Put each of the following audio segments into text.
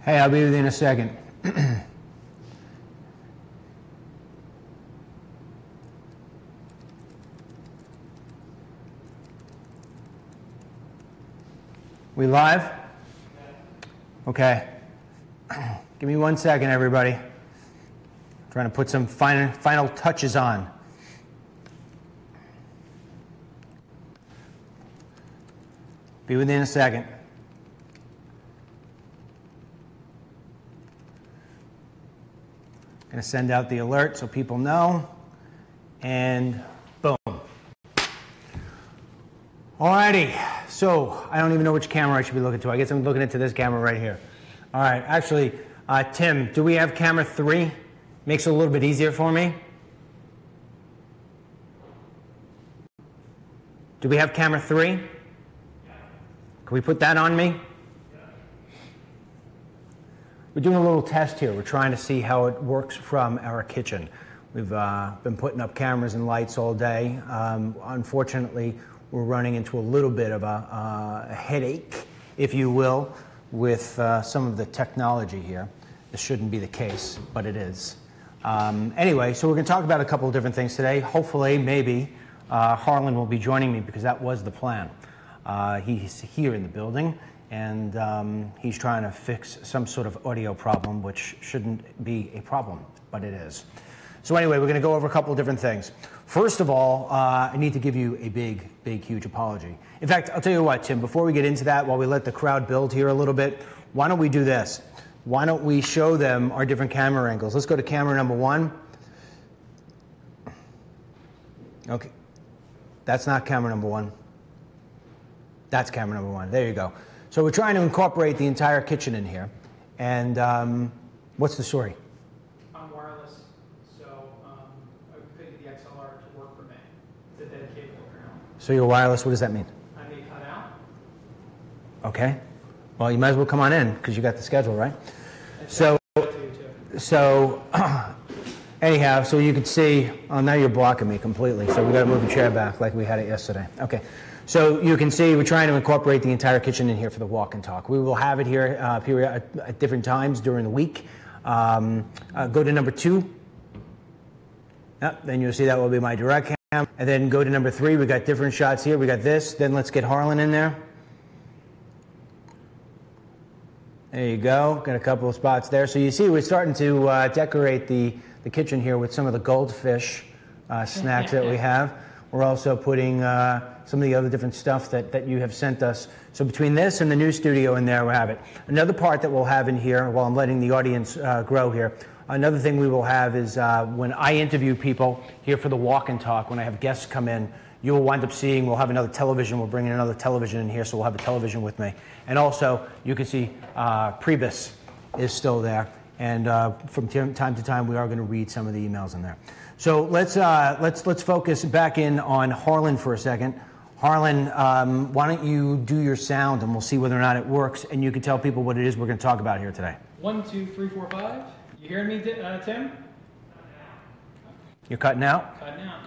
Hey, I'll be with you in a second. We live? Okay. Give me 1 second, everybody. I'm trying to put some final touches on. Be with you in a second. Going to send out the alert so people know. And boom. Alrighty. So I don't even know which camera I should be looking to. I guess I'm looking into this camera right here. All right. Actually, Tim, do we have camera 3? Makes it a little bit easier for me. Do we have camera 3? Can we put that on me? We're doing a little test here. We're trying to see how it works from our kitchen. We've been putting up cameras and lights all day. Unfortunately, we're running into a little bit of a headache, if you will, with some of the technology here. This shouldn't be the case, but it is. Anyway, so we're going to talk about a couple of different things today. Hopefully, maybe, Harlan will be joining me because that was the plan. He's here in the building, and he's trying to fix some sort of audio problem, which shouldn't be a problem, but it is. So anyway, we're going to go over a couple of different things. First of all, I need to give you a big, huge apology. In fact, I'll tell you what, Tim, before we get into that, while we let the crowd build here a little bit, why don't we do this? Why don't we show them our different camera angles? Let's go to camera number 1. Okay. That's not camera number 1. That's camera number 1. There you go. So we're trying to incorporate the entire kitchen in here. And what's the story? I'm wireless, so I couldn't get the XLR to work for me. It's a dedicated account. So you're wireless. What does that mean? I may cut out. Okay. Well, you might as well come on in because you got the schedule, right? So anyhow, so you can see, oh, now you're blocking me completely. So we got to move the chair back like we had it yesterday. Okay. So you can see we're trying to incorporate the entire kitchen in here for the walk and talk. We will have it here at different times during the week. Go to number 2. Yep, then you'll see that will be my direct cam. And then go to number 3. We got different shots here. We got this. Then let's get Harlan in there. There you go. Got a couple of spots there. So you see we're starting to decorate the kitchen here with some of the goldfish snacks that we have. We're also putting some of the other different stuff that you have sent us. So between this and the new studio in there, we'll have it. Another part that we'll have in here, while I'm letting the audience grow here, another thing we will have is when I interview people here for the walk and talk, when I have guests come in, you will wind up seeing, we'll have another television, we're bringing another television in here, so we'll have a television with me. And also, you can see Prebus is still there. And from time to time, we are going to read some of the emails in there. So let's focus back in on Harlan for a second. Harlan, why don't you do your sound, and we'll see whether or not it works, and you can tell people what it is we're going to talk about here today. 1, 2, 3, 4, 5. You hearing me, Tim? You're cutting out? Cutting out.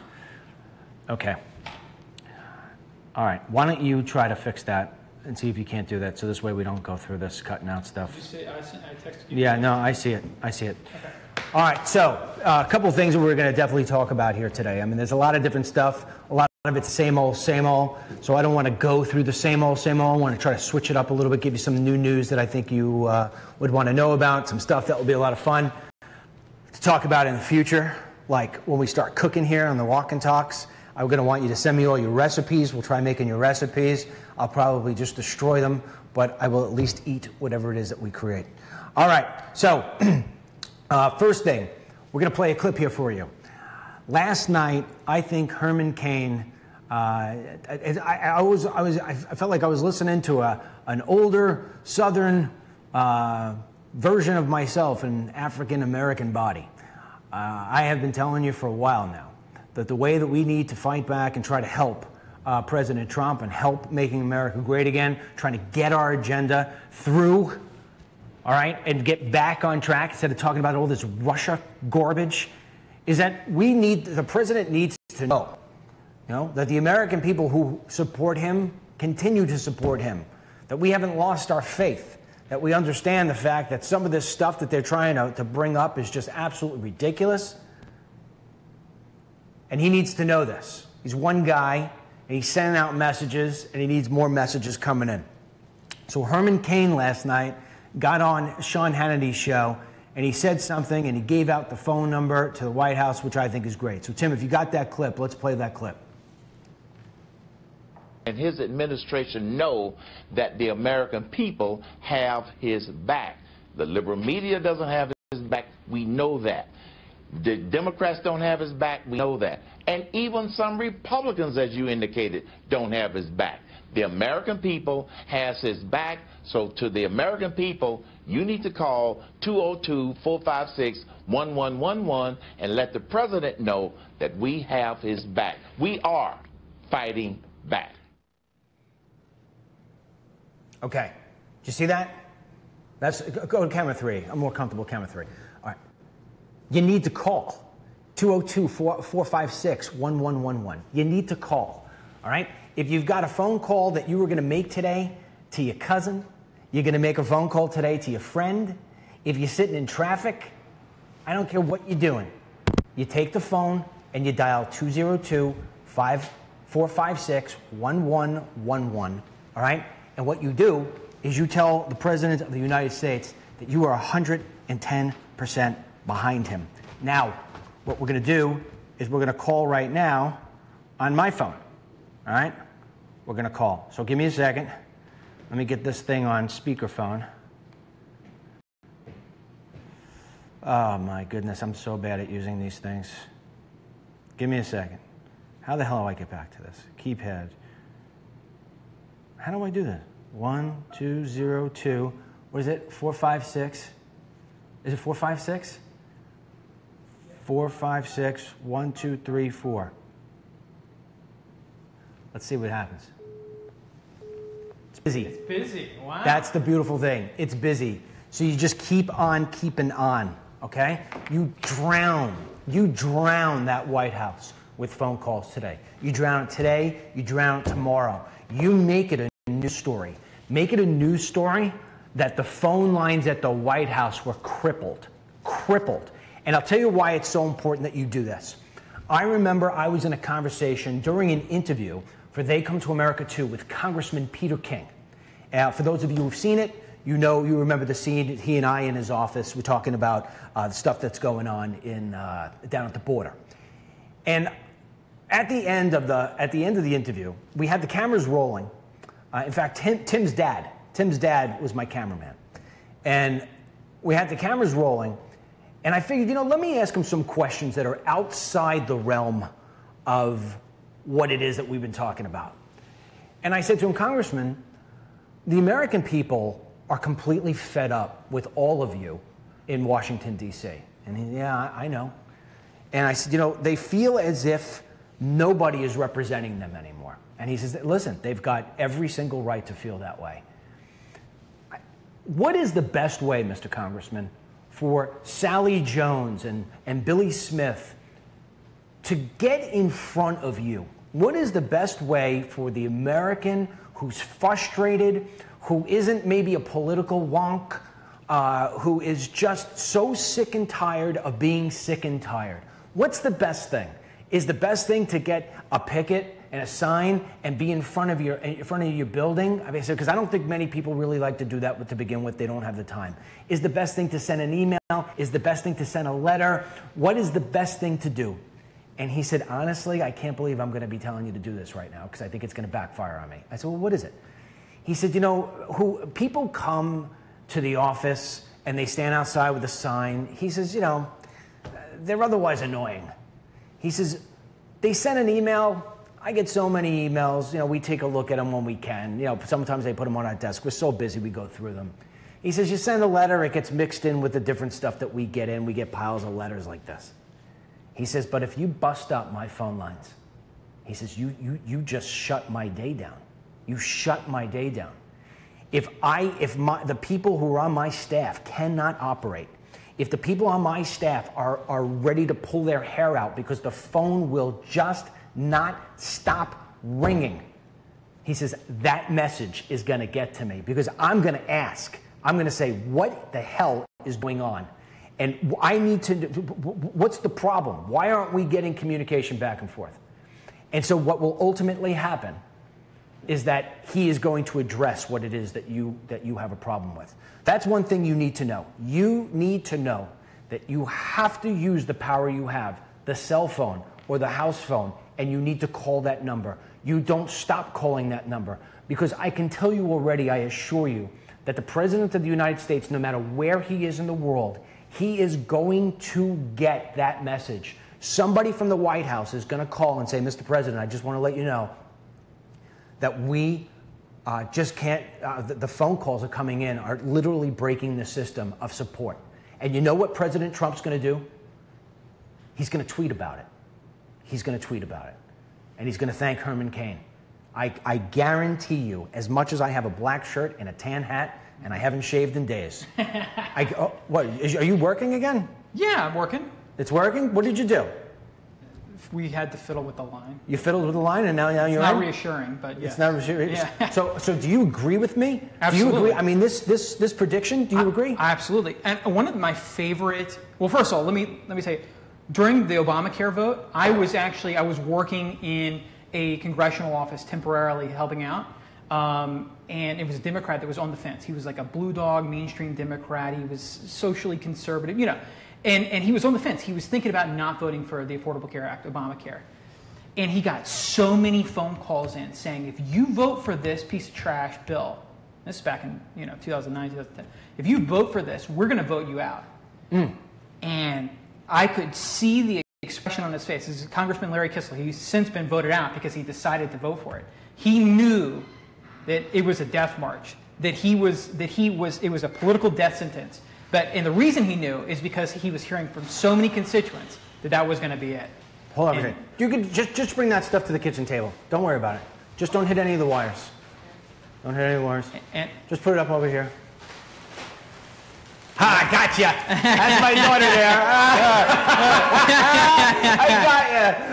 Okay. All right. Why don't you try to fix that and see if you can't do that, so this way we don't go through this cutting out stuff. Did you say I texted you? Yeah, no, I see it. I see it. Okay. All right, so a couple of things that we're going to definitely talk about here today. I mean, there's a lot of different stuff. A lot of it's same old, so I don't want to go through the same old. I want to try to switch it up a little bit, give you some new news that I think you would want to know about, some stuff that will be a lot of fun to talk about in the future, like when we start cooking here on the Walk and Talks. I'm going to want you to send me all your recipes. We'll try making your recipes. I'll probably just destroy them, but I will at least eat whatever it is that we create. All right, so first thing, we're going to play a clip here for you. Last night, I think Herman Cain, I felt like I was listening to an older Southern version of myself in an African-American body. I have been telling you for a while now that the way that we need to fight back and try to help President Trump and help making America great again, trying to get our agenda through, all right, and get back on track instead of talking about all this Russia garbage, is that the president needs to know, that the American people who support him continue to support him, that we haven't lost our faith, that we understand the fact that some of this stuff that they're trying to bring up is just absolutely ridiculous. And he needs to know this. He's one guy, and he's sending out messages, and he needs more messages coming in. So Herman Cain last night got on Sean Hannity's show, and he said something, and he gave out the phone number to the White House, which I think is great. So, Tim, if you got that clip, let's play that clip. And his administration know that the American people have his back. The liberal media doesn't have his back. We know that. The Democrats don't have his back. We know that. And even some Republicans, as you indicated, don't have his back. The American people has his back. So to the American people, you need to call 202-456-1111 and let the president know that we have his back. We are fighting back. Okay. Did you see that? Go to camera 3. I'm more comfortable with camera 3. All right. You need to call 202-456-1111. You need to call. All right? If you've got a phone call that you were going to make today to your cousin, you're going to make a phone call today to your friend. If you're sitting in traffic, I don't care what you're doing. You take the phone and you dial 202-456-1111. All right? And what you do is you tell the President of the United States that you are 110% behind him. Now, what we're going to do is we're going to call right now on my phone. All right? We're going to call. So give me a second. Let me get this thing on speakerphone. Oh, my goodness. I'm so bad at using these things. Give me a second. How the hell do I get back to this? Keypad. How do I do this? 1202. What is it? 456. Is it 456? 456 1234. Let's see what happens. It's busy. It's busy. Wow. That's the beautiful thing. It's busy. So you just keep on keeping on, okay? You drown that White House with phone calls today. You drown it today, you drown it tomorrow. You make it a news story. Make it a news story that the phone lines at the White House were crippled. And I'll tell you why it's so important that you do this. I remember I was in a conversation during an interview for They Come to America 2 with Congressman Peter King. For those of you who've seen it, you remember the scene. He and I in his office were talking about the stuff that's going on down at the border. And at the end of the interview, we had the cameras rolling. In fact, Tim's dad was my cameraman. And we had the cameras rolling, and I figured, let me ask him some questions that are outside the realm of what it is that we've been talking about. And I said to him, Congressman, the American people are completely fed up with all of you in Washington, D.C. And he, yeah, I know. And I said, they feel as if nobody is representing them anymore. And he says, listen, they've got every single right to feel that way. What is the best way, Mr. Congressman, for Sally Jones and Billy Smith to get in front of you? What is the best way for the American who's frustrated, who isn't maybe a political wonk, who is just so sick and tired of being sick and tired? What's the best thing? Is the best thing to get a picket and a sign and be in front of your building? I mean, because I don't think many people really like to do that to begin with. They don't have the time. Is the best thing to send an email? Is the best thing to send a letter? What is the best thing to do? And he said, honestly, I can't believe I'm going to be telling you to do this right now because I think it's going to backfire on me. I said, well, what is it? He said, people come to the office and they stand outside with a sign. He says, they're otherwise annoying. He says, they send an email. I get so many emails. We take a look at them when we can. Sometimes they put them on our desk. We're so busy, we go through them. He says, you send a letter, it gets mixed in with the different stuff that we get in. We get piles of letters like this. He says, but if you bust up my phone lines, he says, you just shut my day down. You shut my day down. If the people who are on my staff cannot operate, if the people on my staff are ready to pull their hair out because the phone will just not stop ringing, he says, that message is going to get to me because I'm going to ask I'm going to say, what the hell is going on? And I need to, what's the problem? Why aren't we getting communication back and forth? And so what will ultimately happen is that he is going to address what it is that you have a problem with. That's one thing you need to know. You need to know that you have to use the power you have, the cell phone or the house phone, and you need to call that number. You don't stop calling that number, because I can tell you already, I assure you, that the President of the United States, no matter where he is in the world, he is going to get that message. Somebody from the White House is going to call and say, Mr. President, I just want to let you know that we just can't, the phone calls are coming in, are literally breaking the system of support. And you know what President Trump's going to do? He's going to tweet about it. He's going to tweet about it. And he's going to thank Herman Cain. I guarantee you, as much as I have a black shirt and a tan hat, and I haven't shaved in days. Are you working again? Yeah, I'm working. It's working? What did you do? We had to fiddle with the line. You fiddled with the line, and now you're It's not reassuring, but yes. It's not reassuring. Yeah. So do you agree with me? Absolutely. Do you agree? I mean, this prediction, do you agree? Absolutely. And one of my favorite, well, first of all, let me say, during the Obamacare vote, I was working in a congressional office temporarily helping out. And it was a Democrat that was on the fence. He was like a blue dog, mainstream Democrat. He was socially conservative, you know. And he was on the fence. He was thinking about not voting for the Affordable Care Act, Obamacare. And he got so many phone calls in saying, if you vote for this piece of trash bill, this is back in 2009, 2010, if you vote for this, we're going to vote you out. And I could see the expression on his face. This is Congressman Larry Kissel. He's since been voted out because he decided to vote for it. He knew that it was a death march, it was a political death sentence. And the reason he knew is because he was hearing from so many constituents that was going to be it. Hold on a second. You could just bring that stuff to the kitchen table. Don't worry about it. Just don't hit any of the wires. Don't hit any of the wires. Just put it up over here. Ha, I got you. That's my daughter there. I got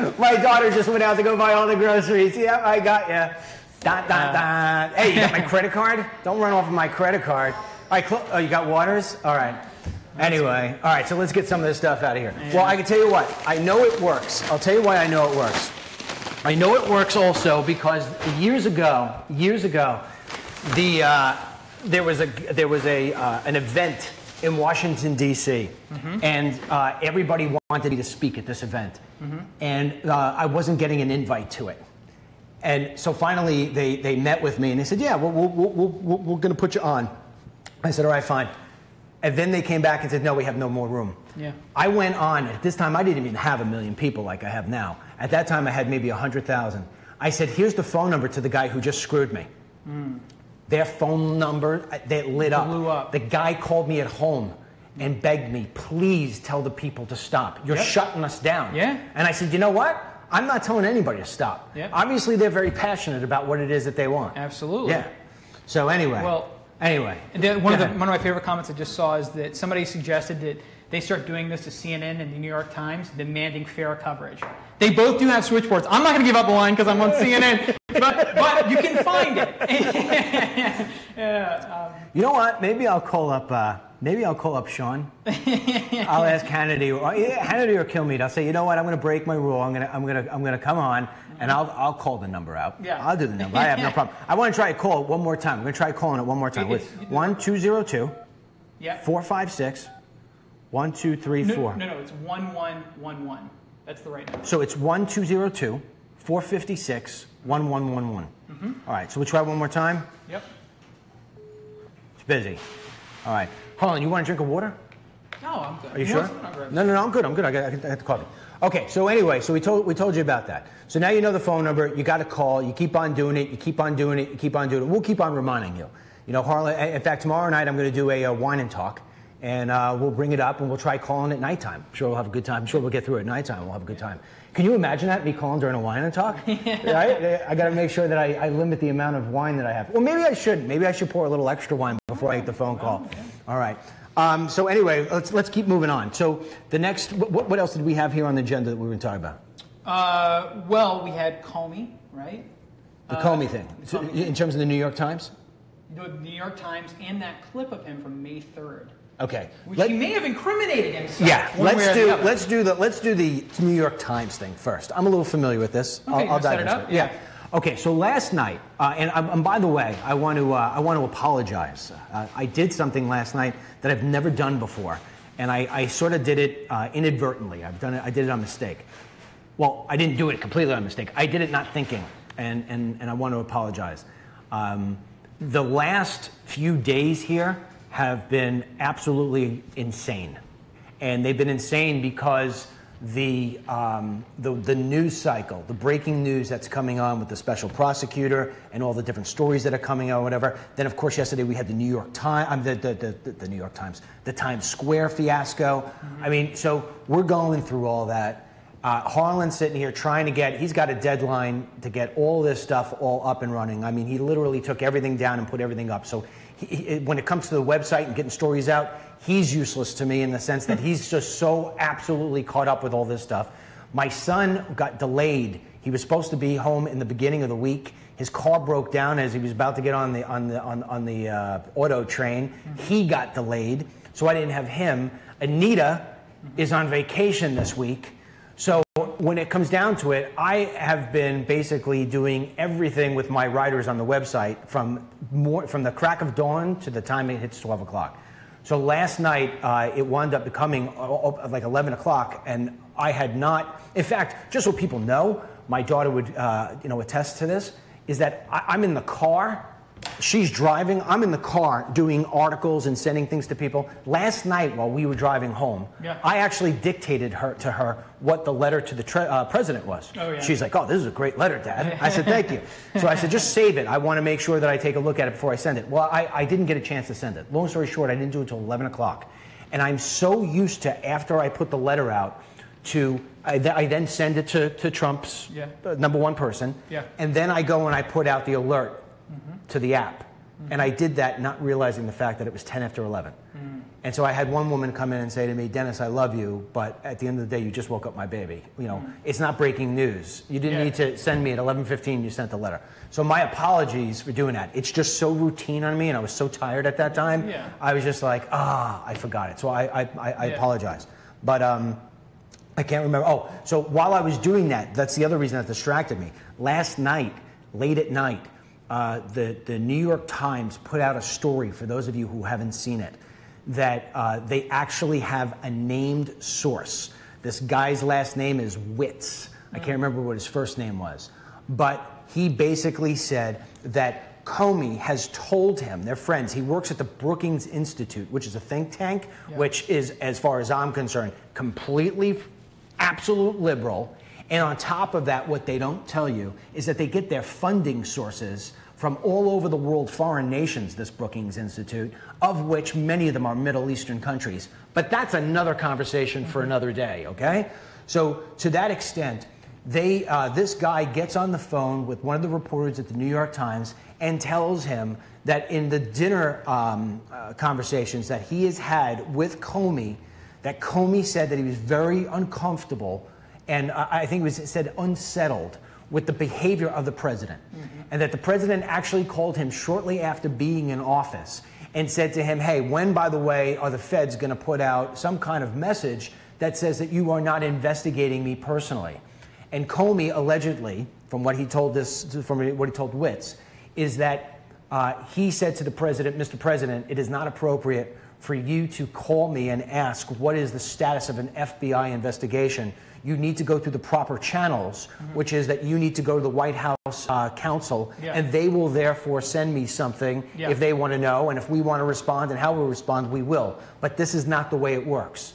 you. My daughter just went out to go buy all the groceries. Yep, I got you. Hey, you got my credit card? Don't run off of my credit card. All right, you got waters? All right. Anyway, all right, so let's get some of this stuff out of here. Well, I can tell you what. I know it works. I'll tell you why I know it works. I know it works also because years ago, there was an event in Washington, D.C., and everybody wanted me to speak at this event. And I wasn't getting an invite to it. And so finally, they met with me, and they said, yeah, we're going to put you on. I said, all right, fine. And then they came back and said, no, we have no more room. Yeah. I went on. At this time, I didn't even have 1 million people like I have now. At that time, I had maybe 100,000. I said, here's the phone number to the guy who just screwed me. Their phone number, they lit up. Blew up. The guy called me at home and begged me, please tell the people to stop. You're shutting us down. Yeah. And I said, you know what? I'm not telling anybody to stop. Yep. Obviously, they're very passionate about what it is that they want. Absolutely. Yeah. So anyway. Well, one of my favorite comments I just saw is that somebody suggested that they start doing this to CNN and the New York Times, demanding fair coverage. They both do have switchboards. I'm not going to give up a line because I'm on CNN, but you can find it. You know what? Maybe I'll call up Sean. I'll ask Hannity. Hannity or Kilmeade. I'll say, you know what? I'm going to break my rule. I'm going to come on and I'll call the number out. Yeah. I'll do the number. I have no problem. I want to try to call it one more time. I'm going to try calling it one more time. 1202 456 1234. No, it's 1111. That's the right number. So it's 1202 456 1111. All right. So we'll try one more time. Yep. It's busy. All right. Harlan, you want a drink of water? No, I'm good. Are you sure? No, I'm good. I got the coffee. Okay, so anyway, we told you about that. So now you know the phone number. You got to call. You keep on doing it. You keep on doing it. You keep on doing it. We'll keep on reminding you. You know, Harlan. In fact, tomorrow night I'm going to do a wine and talk, and we'll bring it up and we'll try calling at nighttime. I'm sure we'll have a good time. I'm sure we'll get through it at nighttime. We'll have a good time. Can you imagine that, me calling during a wine and talk? Right? I got to make sure that I limit the amount of wine that I have. Well, maybe I should. Maybe I should pour a little extra wine before I make the phone call. Okay. All right. So anyway, let's keep moving on. So the next, what else did we have here on the agenda that we were going to talk about? Well, we had Comey, right? The Comey thing. So in terms of the New York Times? the New York Times and that clip of him from May 3rd. Okay. Which he may have incriminated himself. Yeah, let's do the New York Times thing first. I'm a little familiar with this. Okay, I'll dive set it into up. it. Yeah. Okay, so last night, and by the way, I want to apologize. I did something last night that I've never done before, and I sort of did it inadvertently. I did it on mistake. Well, I didn't do it completely on mistake. I did it not thinking, and I want to apologize. The last few days here have been absolutely insane, and they've been insane because the news cycle, the breaking news that's coming on with the special prosecutor and all the different stories that are coming out, whatever. Then, of course, yesterday we had the New York Times, the New York Times, the Times Square fiasco. Mm-hmm. I mean, so we're going through all that. Harlan's sitting here trying to he's got a deadline to get all this stuff all up and running. I mean, he literally took everything down and put everything up. So when it comes to the website and getting stories out, he's useless to me in the sense that he's just so absolutely caught up with all this stuff. My son got delayed. He was supposed to be home in the beginning of the week. His car broke down as he was about to get on the auto train. He got delayed, so I didn't have him. Anita is on vacation this week. So when it comes down to it, I have been basically doing everything with my writers on the website from the crack of dawn to the time it hits 12 o'clock. So last night, it wound up becoming like 11 o'clock, and I had not, in fact, just so people know, my daughter would attest to this, is that I'm in the car, she's driving, I'm in the car doing articles and sending things to people. Last night while we were driving home, I actually dictated to her what the letter to the president was. Oh, yeah. She's like, "Oh, this is a great letter, Dad." I said, "Thank you." So I said, "Just save it. I want to make sure that I take a look at it before I send it." Well, I didn't get a chance to send it. Long story short, I didn't do it until 11 o'clock. And I'm so used to, after I put the letter out, I then send it to Trump's number one person. Yeah. And then I go and I put out the alert to the app. And I did that not realizing the fact that it was 10 after 11. And so I had one woman come in and say to me, "Dennis, I love you, but at the end of the day, you just woke up my baby. You know, it's not breaking news. You didn't need to send me at 11:15, you sent the letter." So my apologies for doing that. It's just so routine on me, and I was so tired at that time. Yeah. I was just like, I forgot it. So I apologize. But I can't remember. Oh, so while I was doing that, that's the other reason that distracted me. Last night, late at night, the New York Times put out a story, for those of you who haven't seen it, that they actually have a named source. This guy's last name is Witz. I can't remember what his first name was. But he basically said that Comey has told him, they're friends, he works at the Brookings Institute, which is a think tank, which is, as far as I'm concerned, completely absolute liberal. And on top of that, what they don't tell you is that they get their funding sources from all over the world, foreign nations, this Brookings Institute, of which many of them are Middle Eastern countries. But that's another conversation for another day, okay? So to that extent, this guy gets on the phone with one of the reporters at the New York Times and tells him that in the dinner conversations that he has had with Comey, that Comey said that he was very uncomfortable and I think it said unsettled with the behavior of the president. And that the president actually called him shortly after being in office and said to him, "Hey, when, by the way, are the feds going to put out some kind of message that says that you are not investigating me personally?" And Comey allegedly, from what he told Witz, is that he said to the president, "Mr. President, it is not appropriate for you to call me and ask what is the status of an FBI investigation. You need to go through the proper channels, which is that you need to go to the White House counsel, and they will therefore send me something if they want to know, and if we want to respond and how we respond, we will. But this is not the way it works."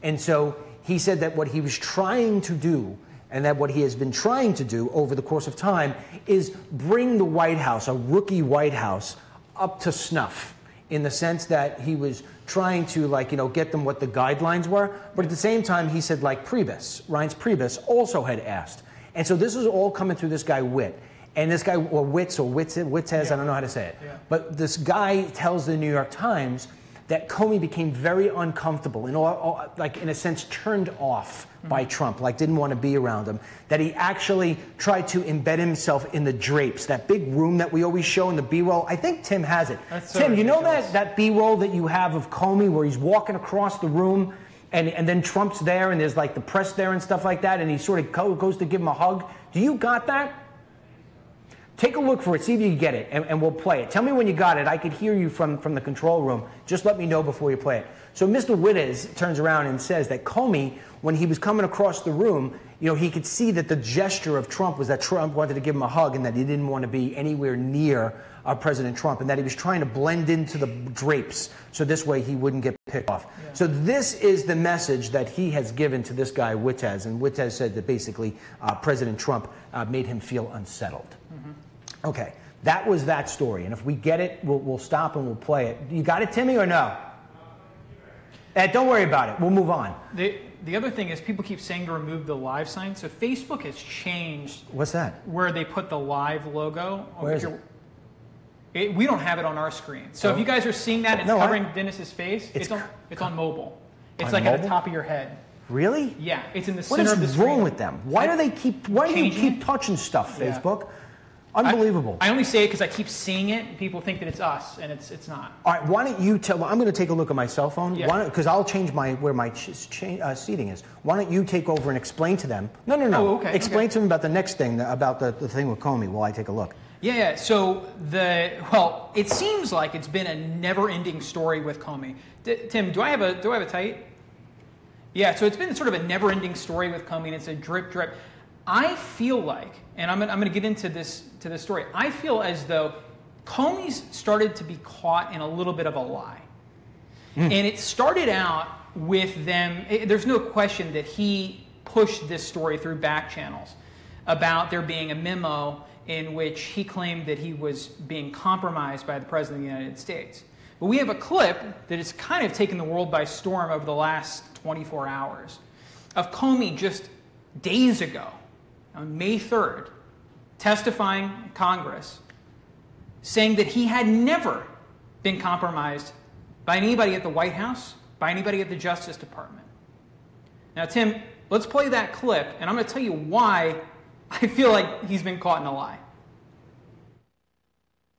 And so he said that what he was trying to do, and that what he has been trying to do over the course of time, is bring the White House, a rookie White House, up to snuff, in the sense that he was trying to, get them what the guidelines were. But at the same time, he said, Reince Priebus also had asked. And so this is all coming through this guy, Witt. And this guy, or Witz, I don't know how to say it. Yeah. But this guy tells the New York Times that Comey became very uncomfortable and like in a sense turned off by Trump, like didn't want to be around him, that he actually tried to embed himself in the drapes, that big room that we always show in the B-roll. I think Tim has it. Tim, you know that B-roll that you have of Comey where he's walking across the room and then Trump's there and there's like the press there and stuff like that and he sort of goes to give him a hug? Do you got that? Take a look for it, see if you can get it, and we'll play it. Tell me when you got it. I could hear you from the control room. Just let me know before you play it. So Mr. Wittes turns around and says that Comey, when he was coming across the room, you know, he could see that the gesture of Trump was that Trump wanted to give him a hug and that he didn't want to be anywhere near President Trump and that he was trying to blend into the drapes so this way he wouldn't get picked off. Yeah. So this is the message that he has given to this guy, Wittes, and Wittes said that basically President Trump made him feel unsettled. Okay, that was that story. And if we get it, we'll stop and we'll play it. You got it, Timmy, or no? Don't worry about it. We'll move on. The other thing is people keep saying to remove the live sign. So Facebook has changed. What's that? Where they put the live logo. Where is it? We don't have it on our screen. So if you guys are seeing that, it's covering Dennis's face. It's on mobile. It's like at the top of your head. Really? Yeah, it's in the center of the screen. What is wrong with them? Why do you keep touching stuff, Facebook? Yeah. Unbelievable. I only say it because I keep seeing it. And people think that it's us, and it's not. All right, why don't you tell? I'm going to take a look at my cell phone. Yeah. Because I'll change where my seating is. Why don't you take over and explain to them? No. Oh, okay. Explain to them about the next thing, about the thing with Comey while I take a look. Yeah. So it seems like it's been a never-ending story with Comey. Tim, do I have a tight? Yeah. So it's been sort of a never-ending story with Comey, and it's a drip. I feel like, and I'm going to get into this story. I feel as though Comey's started to be caught in a little bit of a lie, and it started out with them. There's no question that he pushed this story through back channels about there being a memo in which he claimed that he was being compromised by the President of the United States. But we have a clip that has kind of taken the world by storm over the last 24 hours of Comey just days ago, on May 3rd, testifying in Congress, saying that he had never been compromised by anybody at the White House, by anybody at the Justice Department. Now, Tim, let's play that clip, and I'm going to tell you why I feel like he's been caught in a lie.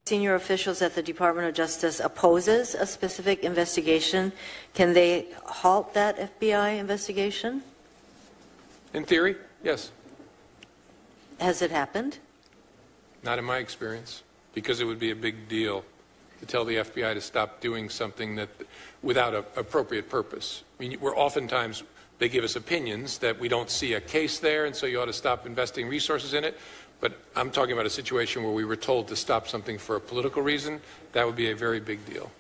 Senior officials at the Department of Justice opposes a specific investigation. Can they halt that FBI investigation? In theory, yes. Has it happened? Not in my experience, because it would be a big deal to tell the FBI to stop doing something that without an appropriate purpose. I mean, oftentimes they give us opinions that we don't see a case there, and so you ought to stop investing resources in it. But I'm talking about a situation where we were told to stop something for a political reason. That would be a very big deal.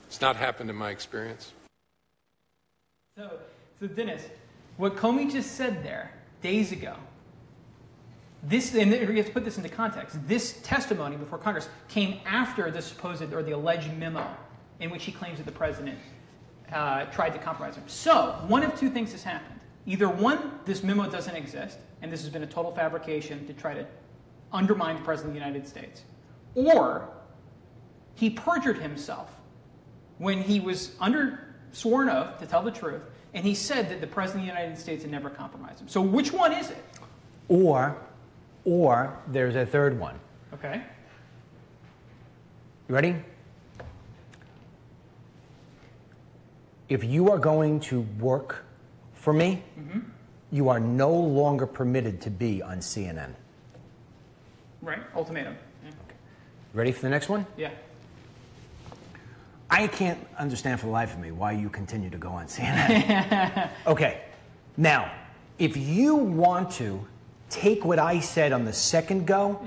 It's not happened in my experience. So Dennis, what Comey just said there days ago, and we have to put this into context. This testimony before Congress came after the supposed or the alleged memo in which he claims that the president tried to compromise him. So one of two things has happened. Either one, this memo doesn't exist, and this has been a total fabrication to try to undermine the president of the United States, or he perjured himself when he was under sworn oath to tell the truth, and he said that the president of the United States had never compromised him. So which one is it? Or there's a third one. Okay. You ready? If you are going to work for me, you are no longer permitted to be on CNN. Right. Ultimatum. Yeah. Okay. Ready for the next one? Yeah. I can't understand for the life of me why you continue to go on CNN. Okay. Now, if you want to take what I said on the second go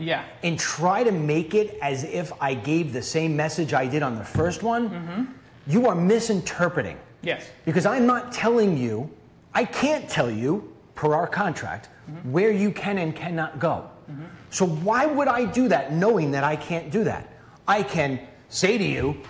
and try to make it as if I gave the same message I did on the first one, you are misinterpreting. Yes. Because I'm not telling you, I can't tell you, per our contract, where you can and cannot go. So why would I do that knowing that I can't do that? I can say to you,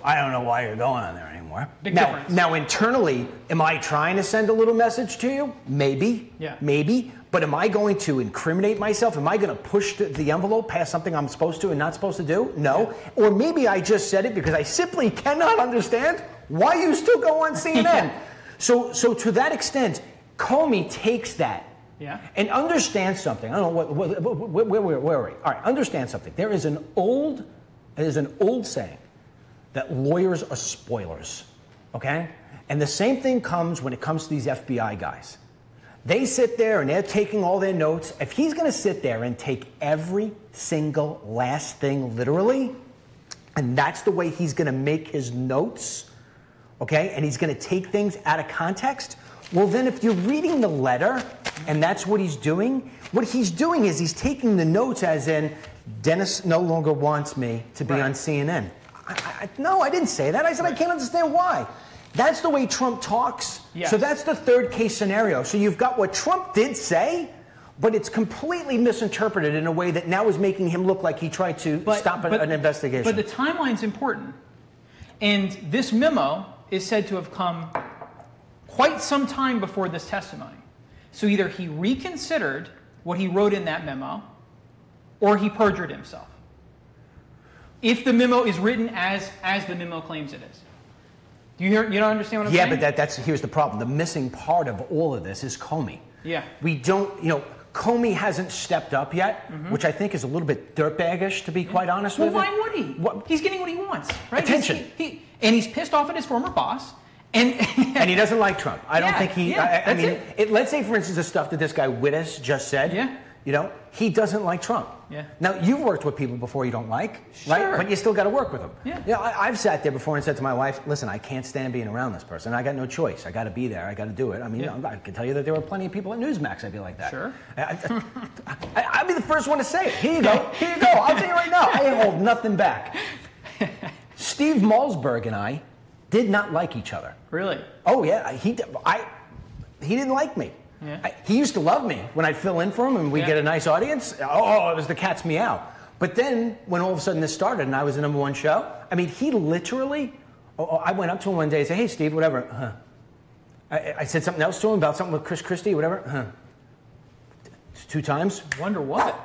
I don't know why you're going on there anymore. Big difference. Now, internally, am I trying to send a little message to you? Maybe. Yeah. Maybe. But am I going to incriminate myself? Am I going to push the envelope past something I'm supposed to and not supposed to do? No. Or maybe I just said it because I simply cannot understand Why you still go on CNN? So to that extent, Comey takes that. Yeah. And understand something. I don't know where are we? All right, understand something. There is an old saying that lawyers are spoilers. Okay? And the same thing comes when it comes to these FBI guys. They sit there and they're taking all their notes. If he's going to sit there and take every single last thing literally, and that's the way he's going to make his notes, okay, and he's going to take things out of context, well, then if you're reading the letter and that's what he's doing is he's taking the notes as in, Dennis no longer wants me to be on CNN. No, I didn't say that. I said I can't understand why. That's the way Trump talks. Yes. So that's the third case scenario. So you've got what Trump did say, but it's completely misinterpreted in a way that now is making him look like he tried to stop an investigation. But the timeline's important. And this memo is said to have come quite some time before this testimony. So either he reconsidered what he wrote in that memo, or he perjured himself. If the memo is written as the memo claims it is. You don't understand what I'm saying? Yeah, but here's the problem. The missing part of all of this is Comey. Yeah. We don't, Comey hasn't stepped up yet, which I think is a little bit dirtbaggish, to be quite honest with you. Well, why would he? He's getting what he wants, right? Attention. And he's pissed off at his former boss. And he doesn't like Trump. I don't think he, let's say, for instance, the stuff that this guy Wittes just said. Yeah. He doesn't like Trump. Yeah. Now, you've worked with people before you don't like, sure, right? But you still got to work with them. Yeah. I've sat there before and said to my wife, listen, I can't stand being around this person. I got no choice. I got to be there. I got to do it. I mean, I can tell you that there were plenty of people at Newsmax I'd be like that. Sure. I'd be the first one to say it. Here you go. Here you go. I'll tell you right now. I hold nothing back. Steve Malzberg and I did not like each other. Really? Oh, yeah. He didn't like me. Yeah. He used to love me when I'd fill in for him and we'd get a nice audience. Oh, it was the cat's meow. But then when all of a sudden this started and I was the #1 show, I mean, he literally, I went up to him one day and said, hey, Steve, whatever. I said something else to him about something with Chris Christie, whatever. 2 times. Wonder what?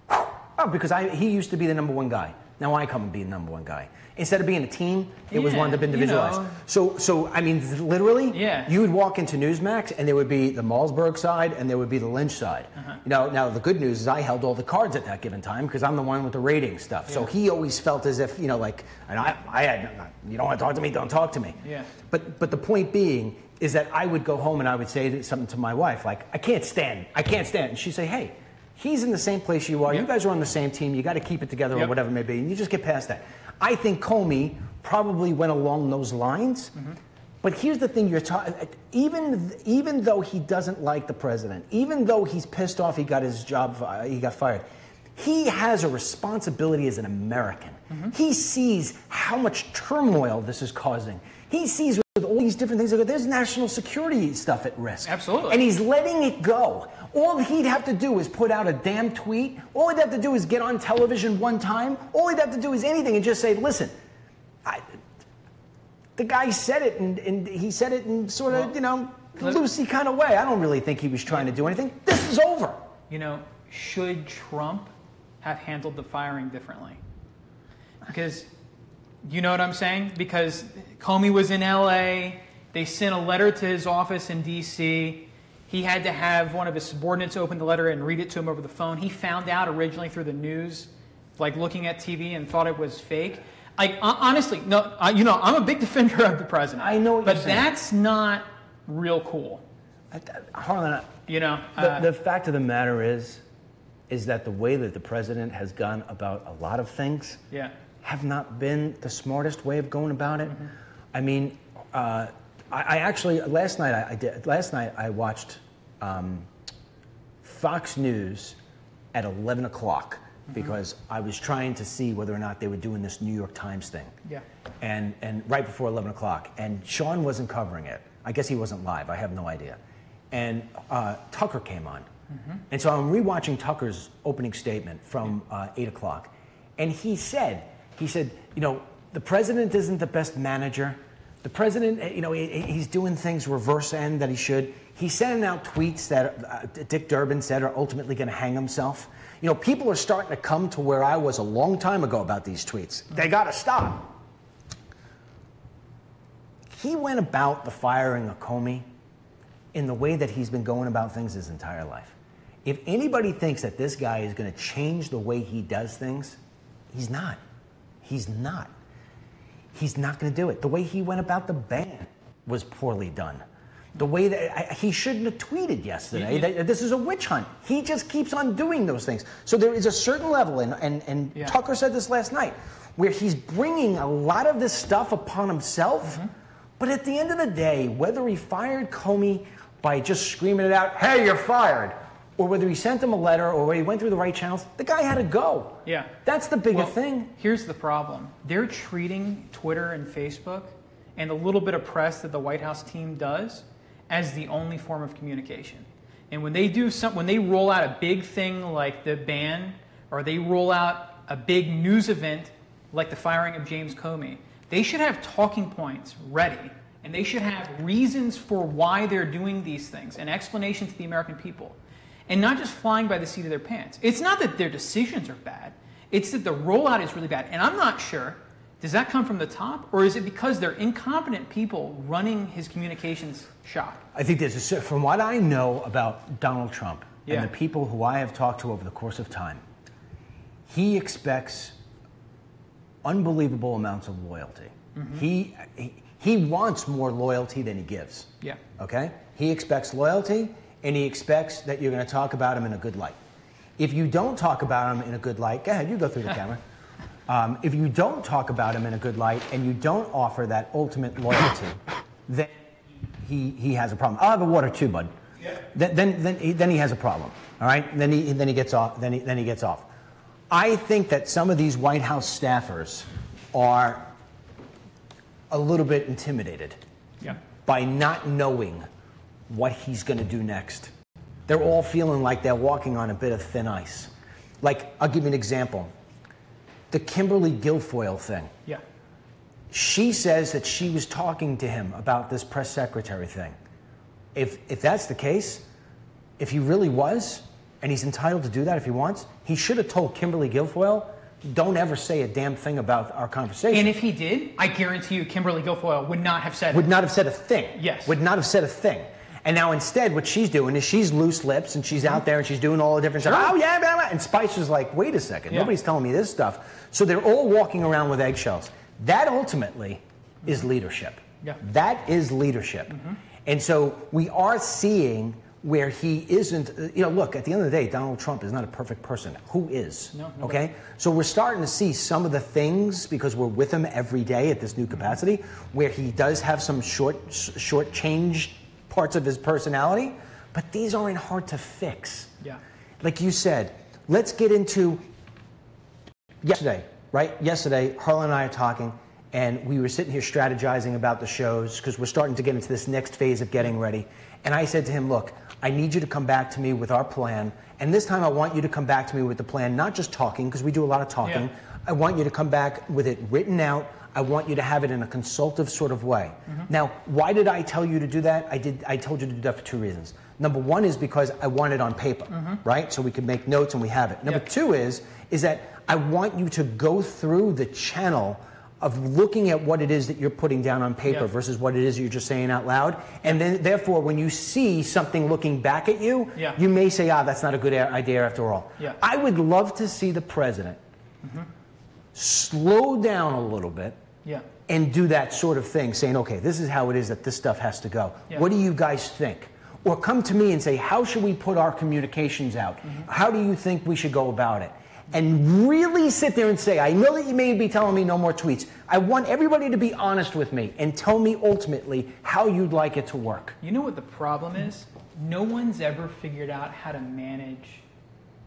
Oh, because he used to be the #1 guy. Now I come and be the #1 guy. Instead of being a team, it was one up individualized. So I mean, literally, you would walk into Newsmax and there would be the Malzberg side and there would be the Lynch side. Now the good news is I held all the cards at that given time because I'm the one with the rating stuff. So he always felt as if, like, and I had, you don't want to talk to me, don't talk to me. Yeah. But the point being is that I would go home and I would say something to my wife, like, I can't stand. And she'd say, hey, he's in the same place you are. You guys are on the same team. You got to keep it together or whatever it may be. And you just get past that. I think Comey probably went along those lines. But here's the thing: even though he doesn't like the president, even though he's pissed off he got his job, he got fired, he has a responsibility as an American. He sees how much turmoil this is causing. He sees with all these different things, there's national security stuff at risk. Absolutely. And he's letting it go. All he'd have to do is put out a damn tweet. All he'd have to do is get on television one time. All he'd have to do is anything and just say, listen, the guy said it, and he said it in sort of, loosey kind of way. I don't really think he was trying to do anything. This is over. Should Trump have handled the firing differently? Because, you know what I'm saying? Because Comey was in L.A., they sent a letter to his office in D.C., he had to have one of his subordinates open the letter and read it to him over the phone. He found out originally through the news, like looking at TV, and thought it was fake. Honestly, no. I'm a big defender of the president. I know what you're saying. But that's not real cool. Harlan, the fact of the matter is that the way that the president has gone about a lot of things have not been the smartest way of going about it. I mean, I actually last night I watched Fox News at 11 o'clock because I was trying to see whether or not they were doing this New York Times thing. Yeah. And right before 11 o'clock, and Sean wasn't covering it. I guess he wasn't live. I have no idea. And Tucker came on. And so I'm rewatching Tucker's opening statement from 8 o'clock. And he said, the president isn't the best manager. The president, he's doing things reverse end that he should. He's sending out tweets that Dick Durbin said are ultimately going to hang himself. People are starting to come to where I was a long time ago about these tweets. They got to stop. he went about the firing of Comey in the way that he's been going about things his entire life. If anybody thinks that this guy is going to change the way he does things, he's not. He's not. He's not going to do it. The way he went about the ban was poorly done. The way that he shouldn't have tweeted yesterday that this is a witch hunt. He just keeps on doing those things. So there is a certain level, and Tucker said this last night, where he's bringing a lot of this stuff upon himself. But at the end of the day, whether he fired Comey by just screaming it out, hey, you're fired, or whether he sent him a letter or whether he went through the right channels, the guy had to go. Yeah. That's the bigger thing. Here's the problem. They're treating Twitter and Facebook and the little bit of press that the White House team does as the only form of communication. And when they when they roll out a big thing like the ban, or they roll out a big news event like the firing of James Comey, they should have talking points ready, and they should have reasons for why they're doing these things, an explanation to the American people, and not just flying by the seat of their pants. It's not that their decisions are bad, it's that the rollout is really bad. And I'm not sure, does that come from the top, or is it because they're incompetent people running his communications shop? I think from what I know about Donald Trump and the people who I have talked to over the course of time, he expects unbelievable amounts of loyalty. He wants more loyalty than he gives. Yeah. Okay? He expects loyalty, and he expects that you're going to talk about him in a good light. If you don't talk about him in a good light, go ahead, you go through the camera. If you don't talk about him in a good light and you don't offer that ultimate loyalty, then he has a problem. I'll have a water too, bud. Yeah. Then he has a problem. All right. Then he gets off. Then he gets off. I think that some of these White House staffers are a little bit intimidated by not knowing what he's going to do next. They're all feeling like they're walking on a bit of thin ice. Like, I'll give you an example. The Kimberly Guilfoyle thing. Yeah. She says that she was talking to him about this press secretary thing. If that's the case, if he really was, and he's entitled to do that if he wants, he should have told Kimberly Guilfoyle, don't ever say a damn thing about our conversation. And if he did, I guarantee you Kimberly Guilfoyle would not have said it. Would not have said a thing. Yes. Would not have said a thing. And now instead what she's doing is she's loose lips and she's out there and she's doing all the different stuff. Oh, yeah, blah, blah. And Spicer's like, wait a second. Nobody's telling me this stuff. So they're all walking around with eggshells. That ultimately is leadership. Yeah. That is leadership. And so we are seeing where he isn't, look, at the end of the day, Donald Trump is not a perfect person. Who is? No, okay? So we're starting to see some of the things, because we're with him every day at this new capacity, where he does have some short-changed parts of his personality, but these aren't hard to fix. Yeah. Like you said, let's get into yesterday, right? Yesterday, Harlan and I are talking, and we were sitting here strategizing about the shows, because we're starting to get into this next phase of getting ready. And I said to him, look, I need you to come back to me with our plan. And this time I want you to come back to me with the plan, not just talking, because we do a lot of talking. Yeah. I want you to come back with it written out. I want you to have it in a consultative sort of way. Now, why did I tell you to do that? I told you to do that for two reasons. Number one is because I want it on paper, right? So we can make notes and we have it. Number two is that I want you to go through the channel of looking at what it is that you're putting down on paper versus what it is you're just saying out loud. And then, therefore, when you see something looking back at you, you may say, that's not a good idea after all. I would love to see the president slow down a little bit and do that sort of thing, saying, okay, this is how it is that this stuff has to go. What do you guys think? Or come to me and say, how should we put our communications out? How do you think we should go about it? And really sit there and say, I know that you may be telling me no more tweets. I want everybody to be honest with me and tell me ultimately how you'd like it to work. You know what the problem is? No one's ever figured out how to manage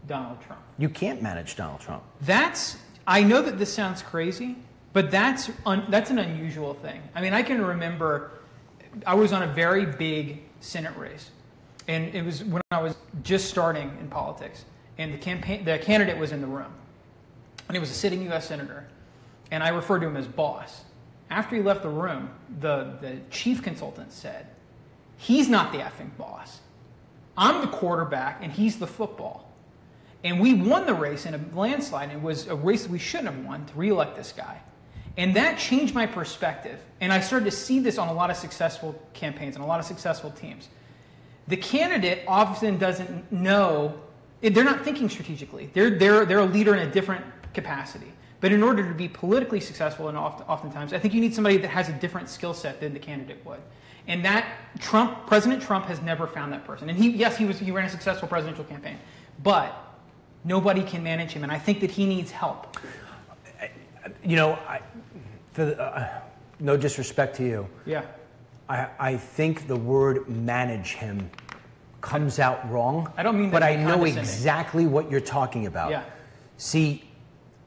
Donald Trump. You can't manage Donald Trump. I know that this sounds crazy, but that's an unusual thing. I mean, I can remember I was on a very big Senate race, and it was when I was just starting in politics. And the candidate was in the room, and he was a sitting U.S. senator, and I referred to him as boss. After he left the room, the chief consultant said, he's not the effing boss. I'm the quarterback, and he's the football. And we won the race in a landslide, and it was a race that we shouldn't have won to re-elect this guy. And that changed my perspective. And I started to see this on a lot of successful campaigns and a lot of successful teams. The candidate often doesn't know, they're not thinking strategically. They're a leader in a different capacity. But in order to be politically successful, and oftentimes, I think you need somebody that has a different skill set than the candidate would. And that President Trump has never found that person. And he ran a successful presidential campaign, but nobody can manage him. And I think that he needs help. You know, no disrespect to you. Yeah. I think the word manage him comes out wrong. I don't mean that. But I know exactly what you're talking about. Yeah. See,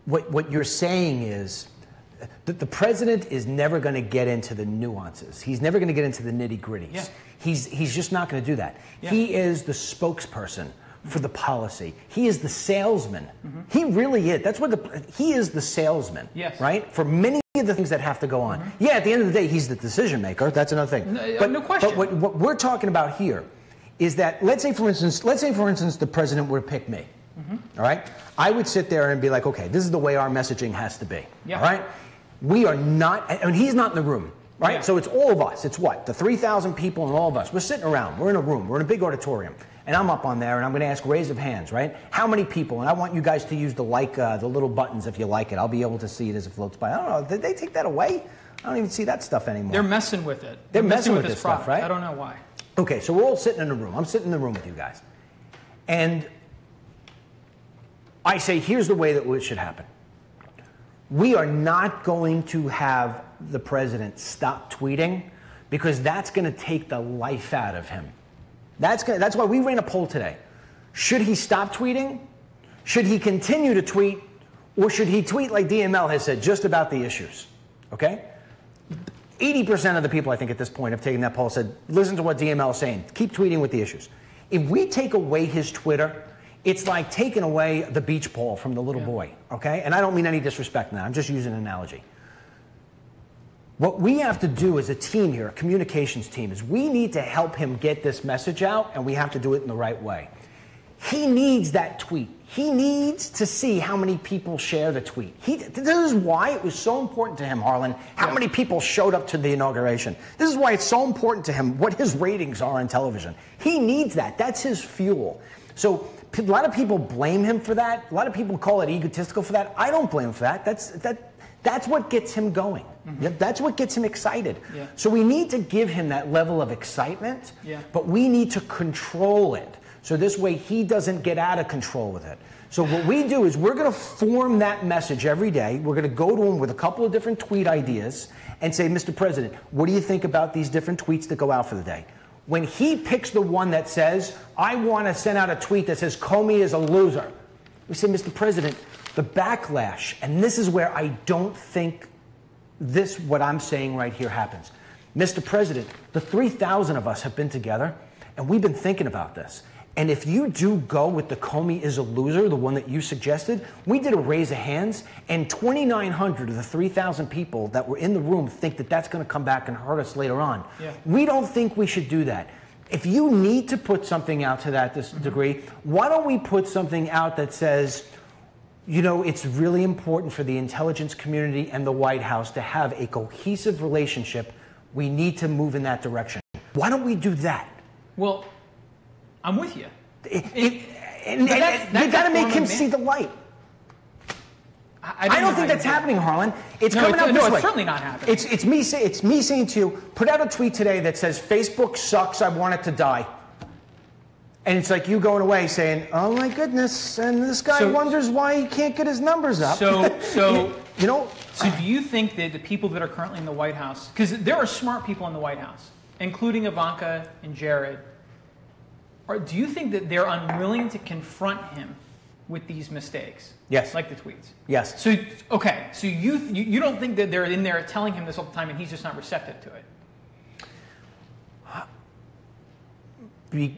what you're saying is that the president is never going to get into the nuances. He's never going to get into the nitty-gritties. Yeah. He's just not going to do that. Yeah. He is the spokesperson for the policy. He is the salesman. He really is. He is the salesman. Yes. Right? For many of the things that have to go on. Yeah, at the end of the day, he's the decision maker. That's another thing. No question. But what we're talking about here is that, let's say for instance the president were to pick me. All right? I would sit there and be like, okay, this is the way our messaging has to be. Yeah. All right? We are not, and he's not in the room. Right? Yeah. So it's all of us. It's what? The 3,000 people and all of us. We're sitting around. We're in a room. We're in a big auditorium. And I'm up on there, and I'm going to ask raise of hands, right? How many people? And I want you guys to use the little buttons if you like it. I'll be able to see it as it floats by. I don't know. Did they take that away? I don't even see that stuff anymore. They're messing with it. They're messing with this this stuff, right? I don't know why. Okay, so we're all sitting in a room. I'm sitting in the room with you guys. And I say, here's the way that it should happen. We are not going to have the president stop tweeting because that's going to take the life out of him. That's why we ran a poll today. Should he stop tweeting? Should he continue to tweet? Or should he tweet like DML has said, just about the issues? Okay? 80% of the people, I think, at this point have taken that poll, said, listen to what DML is saying. Keep tweeting with the issues. If we take away his Twitter, it's like taking away the beach ball from the little boy, okay? And I don't mean any disrespect in that. I'm just using an analogy. What we have to do as a team here, a communications team, is we need to help him get this message out, and we have to do it in the right way. He needs that tweet. He needs to see how many people share the tweet. This is why it was so important to him, Harlan, how many people showed up to the inauguration. This is why it's so important to him what his ratings are on television. He needs that. That's his fuel. So a lot of people blame him for that. A lot of people call it egotistical for that. I don't blame him for that. That's what gets him going. That's what gets him excited. Yeah. So we need to give him that level of excitement, but we need to control it. So this way he doesn't get out of control with it. So what we do is we're going to form that message every day. We're going to go to him with a couple of different tweet ideas and say, Mr. President, what do you think about these different tweets that go out for the day? When he picks the one that says, I want to send out a tweet that says, Comey is a loser, we say, Mr. President, the backlash, and this is where I don't think what I'm saying right here happens. Mr. President, the 3,000 of us have been together, and we've been thinking about this. And if you do go with the Comey is a loser, the one that you suggested, we did a raise of hands, and 2,900 of the 3,000 people that were in the room think that that's going to come back and hurt us later on. Yeah. We don't think we should do that. If you need to put something out to that degree, why don't we put something out that says, you know, it's really important for the intelligence community and the White House to have a cohesive relationship. We need to move in that direction. Why don't we do that? Well, I'm with you. You got to make him see the light. I don't think that's happening, Harlan. It's coming out this way. It's certainly not happening. It's me saying to you, put out a tweet today that says, Facebook sucks, I want it to die. And it's like you going away saying, oh my goodness, and this guy wonders why he can't get his numbers up. So do you think that the people that are currently in the White House, because there are smart people in the White House, including Ivanka and Jared, do you think that they're unwilling to confront him with these mistakes? Yes. Like the tweets? Yes. So you don't think that they're in there telling him this all the time and he's just not receptive to it?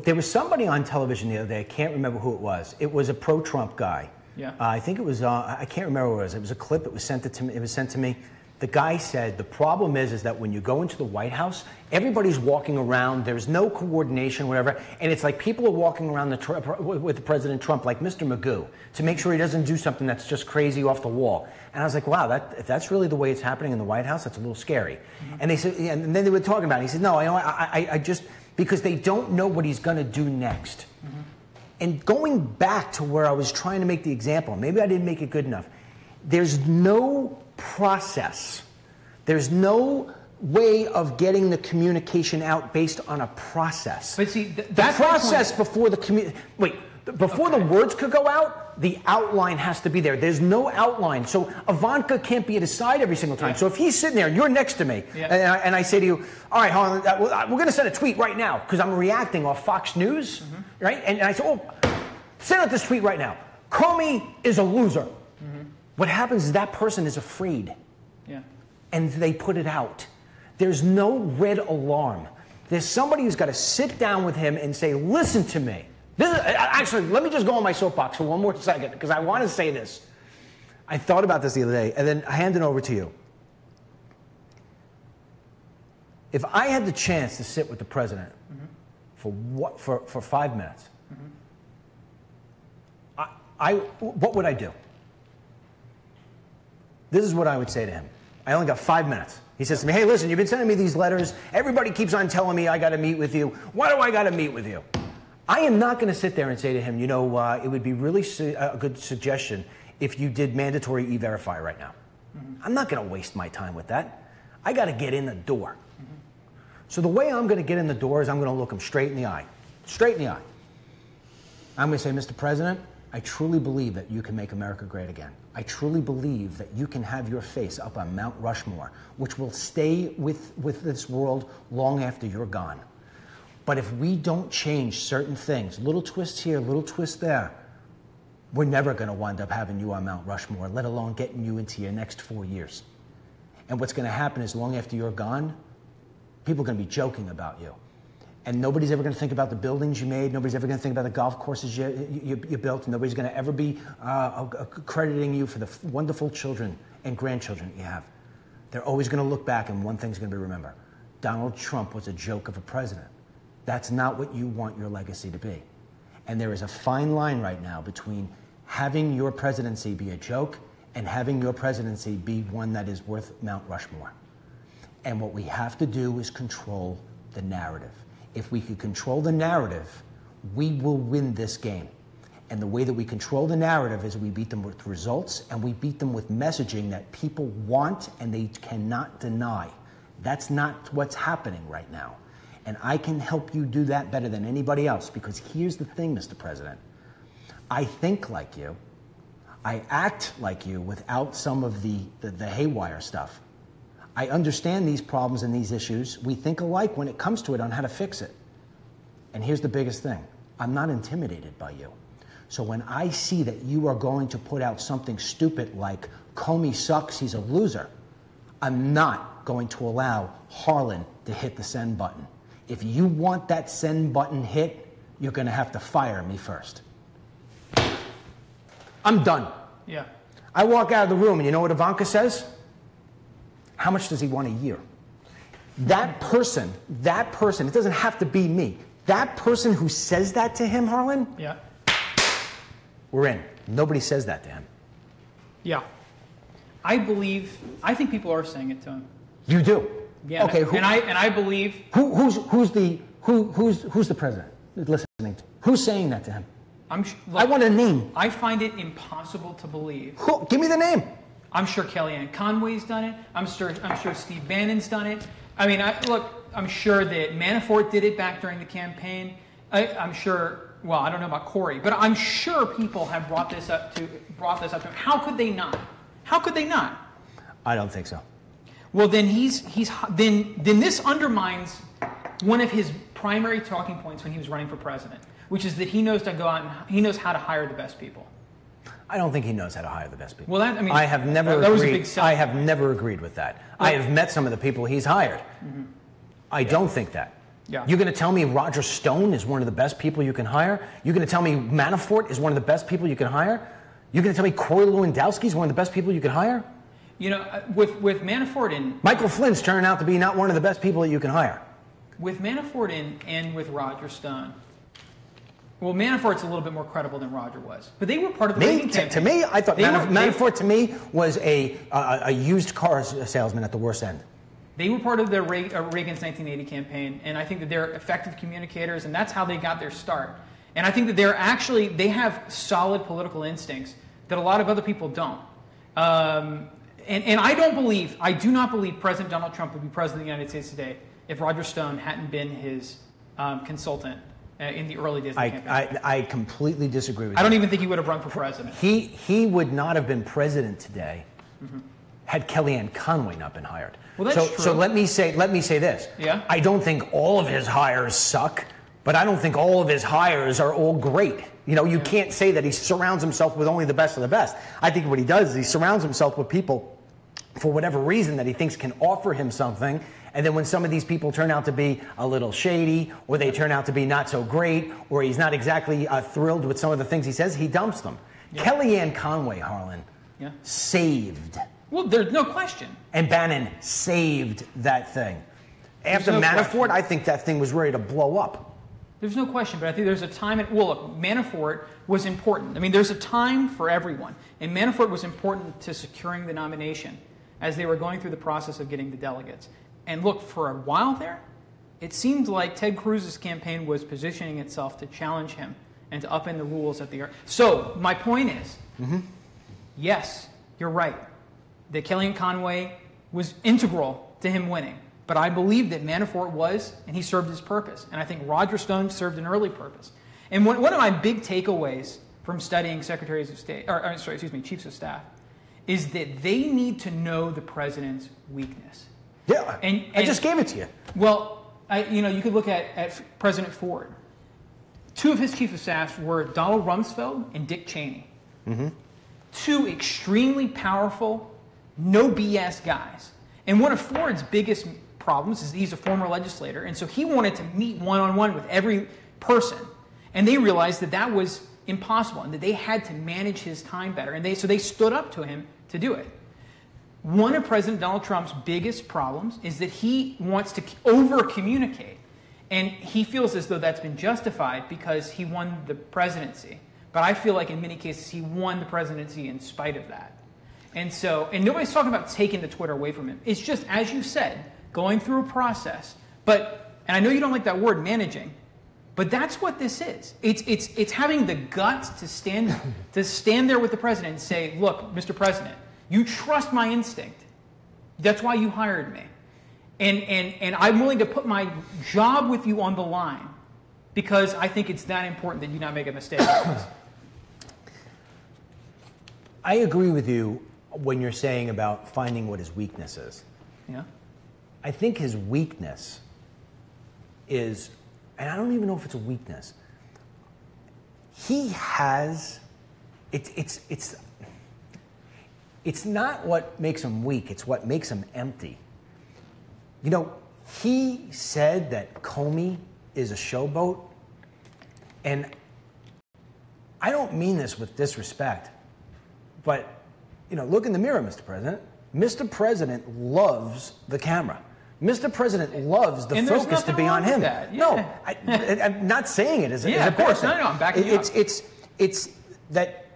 There was somebody on television the other day, I can't remember who it was. It was a pro-Trump guy. Yeah. I think it was, I can't remember what it was. It was a clip, it was sent to me. The guy said the problem is that when you go into the White House, everybody's walking around, there's no coordination, whatever, and it's like people are walking around with President Trump like Mr. Magoo to make sure he doesn't do something that's just crazy off the wall. And I was like, wow, if that's really the way it's happening in the White House, that's a little scary. Mm-hmm. And they said, and then they were talking about it. He said, no, I just, because they don't know what he's going to do next. Mm-hmm. And going back to where I was trying to make the example, maybe I didn't make it good enough. There's no process. There's no way of getting the communication out based on a process. But see, the process before the the words could go out, the outline has to be there. There's no outline. So Ivanka can't be at his side every single time. Yeah. So if he's sitting there and you're next to me, and I say to you, all right, Harlan, we're going to send a tweet right now because I'm reacting off Fox News, right? And I say, oh, send out this tweet right now. Comey is a loser. What happens is that person is afraid. Yeah. And they put it out. There's no red alarm. There's somebody who's got to sit down with him and say, listen to me. Actually, let me just go on my soapbox for one more second because I want to say this. I thought about this the other day and then I hand it over to you. If I had the chance to sit with the president for 5 minutes, what would I do? This is what I would say to him. I only got 5 minutes. He says to me, hey, listen, you've been sending me these letters. Everybody keeps on telling me I got to meet with you. Why do I got to meet with you? I am not going to sit there and say to him, you know, it would be really a good suggestion if you did mandatory E-Verify right now. I'm not going to waste my time with that. I got to get in the door. So the way I'm going to get in the door is I'm going to look him straight in the eye. Straight in the eye. I'm going to say, Mr. President, I truly believe that you can make America great again. I truly believe that you can have your face up on Mount Rushmore, which will stay with this world long after you're gone. But if we don't change certain things, little twists here, little twists there, we're never going to wind up having you on Mount Rushmore, let alone getting you into your next 4 years. And what's going to happen is long after you're gone, people are going to be joking about you. And nobody's ever going to think about the buildings you made. Nobody's ever going to think about the golf courses you built. Nobody's going to ever be crediting you for the wonderful children and grandchildren you have. They're always going to look back and one thing's going to be remembered. Donald Trump was a joke of a president. That's not what you want your legacy to be. And there is a fine line right now between having your presidency be a joke and having your presidency be one that is worth Mount Rushmore. And what we have to do is control the narrative. If we could control the narrative, we will win this game. And the way that we control the narrative is we beat them with results and we beat them with messaging that people want and they cannot deny. That's not what's happening right now. And I can help you do that better than anybody else because here's the thing, Mr. President. I think like you. I act like you without some of the haywire stuff. I understand these problems and these issues. We think alike when it comes to it on how to fix it. And here's the biggest thing. I'm not intimidated by you. So when I see that you are going to put out something stupid like Comey sucks, he's a loser, I'm not going to allow Harlan to hit the send button. If you want that send button hit, you're going to have to fire me first. I'm done. Yeah. I walk out of the room and you know what Ivanka says? How much does he want a year? That person, it doesn't have to be me. That person who says that to him, Harlan, yeah, we're in. Nobody says that to him. Yeah. I think people are saying it to him. You do? Yeah. Okay. And I believe. Who's the president listening to? Who's saying that to him? I want a name. I find it impossible to believe. Give me the name. I'm sure Kellyanne Conway's done it. I'm sure Steve Bannon's done it. I mean, I'm sure that Manafort did it back during the campaign. I'm sure. Well, I don't know about Corey, but I'm sure people have brought this up to him. How could they not? How could they not? I don't think so. Well, then then this undermines one of his primary talking points when he was running for president, which is that he knows to go out and he knows how to hire the best people. I don't think he knows how to hire the best people. Well, I have never agreed. I have never agreed with that. Well, I have met some of the people he's hired. Mm-hmm. I don't think that. Yeah. You're going to tell me Roger Stone is one of the best people you can hire? You're going to tell me Manafort is one of the best people you can hire? You're going to tell me Corey Lewandowski is one of the best people you can hire? You know, with Manafort and Michael Flynn's turned out to be not one of the best people that you can hire. With Manafort and with Roger Stone. Well, Manafort's a little bit more credible than Roger was, but they were part of the Reagan campaign. To me, I thought Manafort to me was a used car salesman at the worst end. They were part of the Reagan's 1980 campaign, and I think that they're effective communicators, and that's how they got their start. And I think that they have solid political instincts that a lot of other people don't. And I do not believe President Donald Trump would be president of the United States today if Roger Stone hadn't been his consultant in the early days of the campaign. I completely disagree with you. I don't even think he would have run for president. He would not have been president today had Kellyanne Conway not been hired. Well, that's true. So let me say this. Yeah? I don't think all of his hires suck, but I don't think all of his hires are all great. You know, you can't say that he surrounds himself with only the best of the best. I think what he does is he surrounds himself with people for whatever reason that he thinks can offer him something. And then when some of these people turn out to be a little shady, or they turn out to be not so great, or he's not exactly thrilled with some of the things he says, he dumps them. Yeah. Kellyanne Conway, Harlan, saved. Well, there's no question. And Bannon saved that thing. After Manafort, I think that thing was ready to blow up. There's no question, but I think there's a time. Well, look, Manafort was important. I mean, there's a time for everyone. And Manafort was important to securing the nomination as they were going through the process of getting the delegates. And look, for a while there, it seemed like Ted Cruz's campaign was positioning itself to challenge him and to upend the rules at the... So, my point is, yes, you're right, that Kellyanne Conway was integral to him winning. But I believe that Manafort was, and he served his purpose. And I think Roger Stone served an early purpose. And one of my big takeaways from studying Secretaries of State, Chiefs of Staff, is that they need to know the president's weakness. Yeah, and I just gave it to you. Well, you could look at President Ford. Two of his chief of staffs were Donald Rumsfeld and Dick Cheney. Two extremely powerful, no BS guys. And one of Ford's biggest problems is he's a former legislator, and so he wanted to meet one-on-one with every person. And they realized that that was impossible and that they had to manage his time better. And so they stood up to him to do it. One of President Donald Trump's biggest problems is that he wants to over-communicate. And he feels as though that's been justified because he won the presidency. But I feel like in many cases he won the presidency in spite of that. And nobody's talking about taking the Twitter away from him. It's just, as you said, going through a process. And I know you don't like that word, managing, but that's what this is. It's having the guts to stand there with the president and say, look, Mr. President, you trust my instinct. That's why you hired me. And I'm willing to put my job with you on the line because I think it's that important that you not make a mistake. I agree with you when you're saying about finding what his weakness is. Yeah. I think his weakness is, and I don't even know if it's a weakness. He has, it's not what makes him weak, it's what makes him empty. You know, he said that Comey is a showboat, and I don't mean this with disrespect, but, you know, look in the mirror, Mr. President. Mr. President loves the camera. Mr. President loves the focus to be on him. Yeah. No, I'm not saying it as a of course. No, I'm backing you up. It's that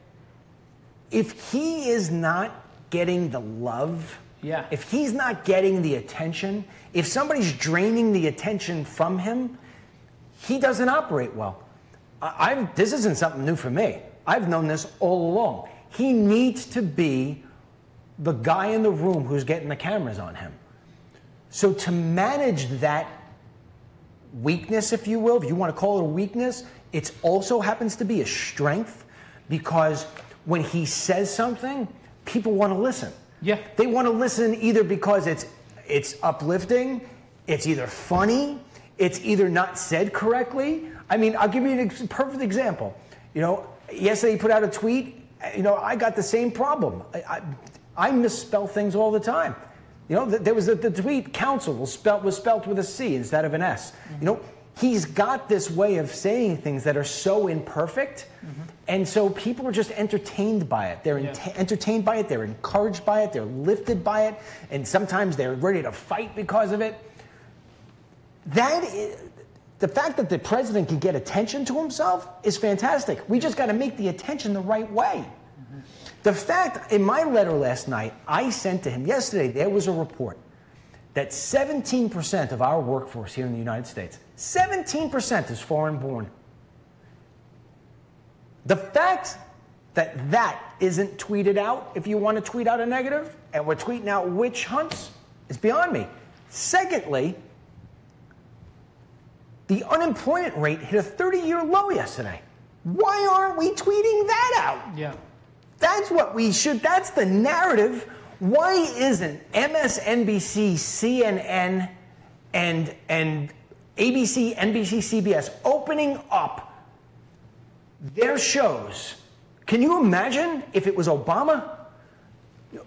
if he is not getting the love, if he's not getting the attention, if somebody's draining the attention from him, he doesn't operate well. This isn't something new for me. I've known this all along. He needs to be the guy in the room who's getting the cameras on him. So to manage that weakness, if you will, if you want to call it a weakness, it also happens to be a strength because when he says something, people want to listen. Yeah. They want to listen either because it's uplifting, it's either funny, it's either not said correctly. I mean, I'll give you a perfect example. You know, yesterday he put out a tweet. You know, I got the same problem. I misspell things all the time. You know, there was the tweet counsel was spelt with a C instead of an S. You know, he's got this way of saying things that are so imperfect, and so people are just entertained by it. They're entertained by it, they're encouraged by it, they're lifted by it, and sometimes they're ready to fight because of it. The fact that the president can get attention to himself is fantastic. We just got to make the attention the right way. The fact, in my letter last night, I sent to him yesterday, there was a report that 17% of our workforce here in the United States, 17% is foreign born. The fact that that isn't tweeted out, if you want to tweet out a negative, and we're tweeting out witch hunts, is beyond me. Secondly, the unemployment rate hit a 30-year low yesterday. Why aren't we tweeting that out? Yeah. That's what we should, that's the narrative. Why isn't MSNBC, CNN, and ABC, NBC, CBS opening up their shows? Can you imagine if it was Obama?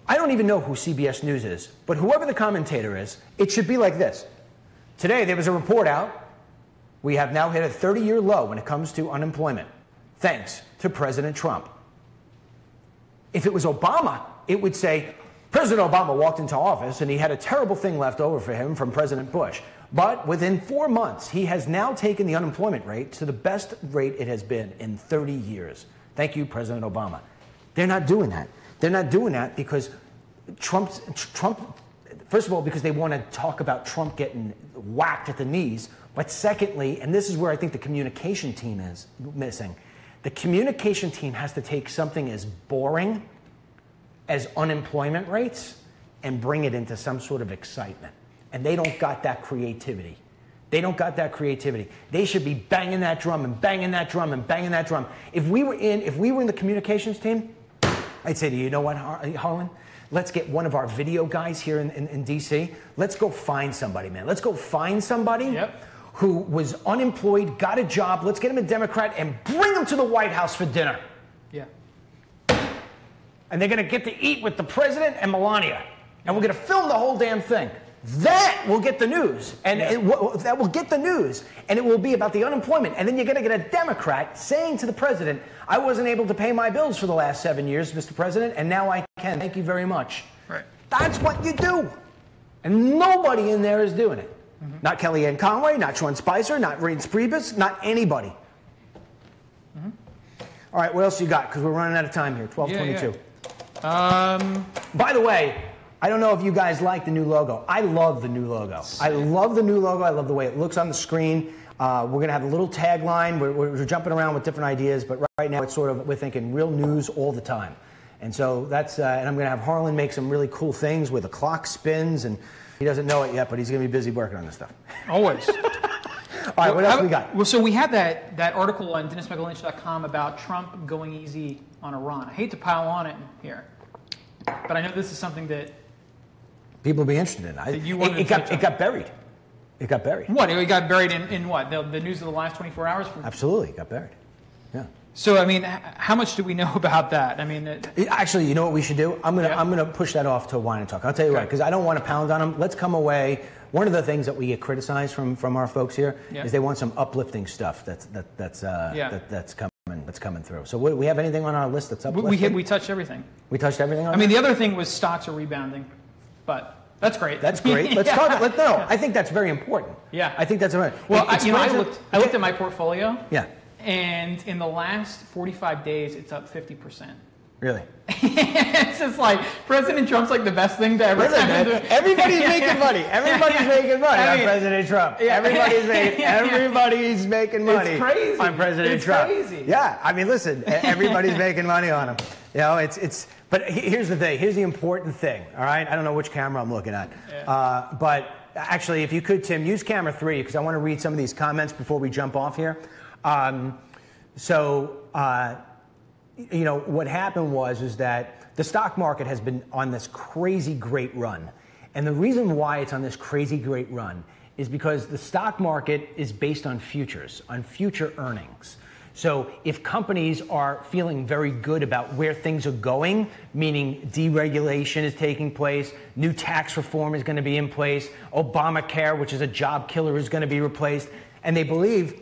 I don't even know who CBS News is, but whoever the commentator is, it should be like this. Today there was a report out. We have now hit a 30-year low when it comes to unemployment, thanks to President Trump. If it was Obama, it would say, President Obama walked into office and he had a terrible thing left over for him from President Bush. But within 4 months, he has now taken the unemployment rate to the best rate it has been in 30 years. Thank you, President Obama. They're not doing that. They're not doing that because Trump, first of all, because they want to talk about Trump getting whacked at the knees. But secondly, and this is where I think the communication team is missing, the communication team has to take something as boring as unemployment rates and bring it into some sort of excitement. And they don't got that creativity. They don't got that creativity. They should be banging that drum and banging that drum and banging that drum. If we were in the communications team, I'd say to you, you know what, Harlan? Let's get one of our video guys here in D.C. Let's go find somebody, man. Let's go find somebody who was unemployed, got a job. Let's get him a Democrat and bring him to the White House for dinner. Yeah. And they're going to get to eat with the president and Melania. And we're going to film the whole damn thing. That will get the news. And that will get the news. And it will be about the unemployment. And then you're going to get a Democrat saying to the president, I wasn't able to pay my bills for the last 7 years, Mr. President, and now I can. Thank you very much. Right. That's what you do. And nobody in there is doing it. Not Kellyanne Conway, not Sean Spicer, not Reince Priebus, not anybody. All right, what else you got? Because we're running out of time here, 12:22. By the way, I don't know if you guys like the new logo. I love the new logo. I love the new logo. I love the way it looks on the screen. We're going to have a little tagline. We're jumping around with different ideas, but right now it's sort of, we're thinking real news all the time. And so that's, and I'm going to have Harlan make some really cool things where the clock spins, and he doesn't know it yet, but he's going to be busy working on this stuff. Always. All right, what else we got? Well, so we had that article on DennisMichaelLynch.com about Trump going easy on Iran. I hate to pile on it here, but I know this is something that people will be interested in. It got buried. It got buried. What? It got buried in what? The news of the last 24 hours? Absolutely, it got buried. Yeah. So, I mean, how much do we know about that? I mean, actually, you know what we should do? I'm gonna push that off to Wine and Talk. I'll tell you what, because I don't want to pound on them. Let's come away. One of the things that we get criticized from our folks here is they want some uplifting stuff that's coming through. So, we have anything on our list that's uplifting? We touched everything. We touched everything on I mean, the other thing was stocks are rebounding, but that's great. That's great. Let's talk. I think that's very important. Yeah. I think that's important. Well, I looked at my portfolio. Yeah. And in the last 45 days, it's up 50%. Really? It's just like President Trump's like the best thing to ever happen. Everybody's making money. Everybody's making money on President Trump. Yeah. Everybody's making money it's crazy. On President Trump. It's crazy. Yeah. I mean, listen, everybody's making money on him. You know, but here's the thing. Here's the important thing. All right. I don't know which camera I'm looking at. Yeah. But actually, if you could, Tim, use camera 3 because I want to read some of these comments before we jump off here. You know, what happened is that the stock market has been on this crazy great run. And the reason why it's on this crazy great run is because the stock market is based on futures, on future earnings. So if companies are feeling very good about where things are going, meaning deregulation is taking place, new tax reform is going to be in place, Obamacare, which is a job killer, is going to be replaced, and they believe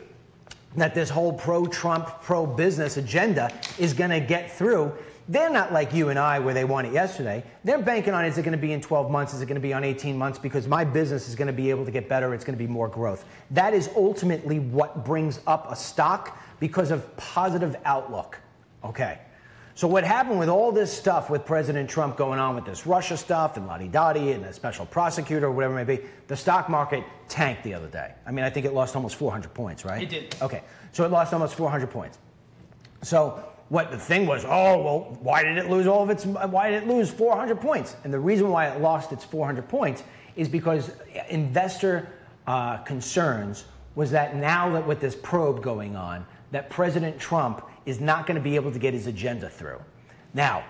that this whole pro-Trump, pro-business agenda is going to get through. They're not like you and I where they want it yesterday. They're banking on, is it going to be in 12 months? Is it going to be on 18 months? Because my business is going to be able to get better. It's going to be more growth. That is ultimately what brings up a stock because of positive outlook. Okay. So what happened with all this stuff with President Trump going on with this Russia stuff and la-di-da-di and a special prosecutor or whatever it may be, the stock market tanked the other day. I mean, I think it lost almost 400 points, right? It did. Okay. So it lost almost 400 points. So what the thing was, oh, well, why did it lose 400 points? And the reason why it lost its 400 points is because investor concerns was that now that with this probe going on, that President Trump is not going to be able to get his agenda through. Now,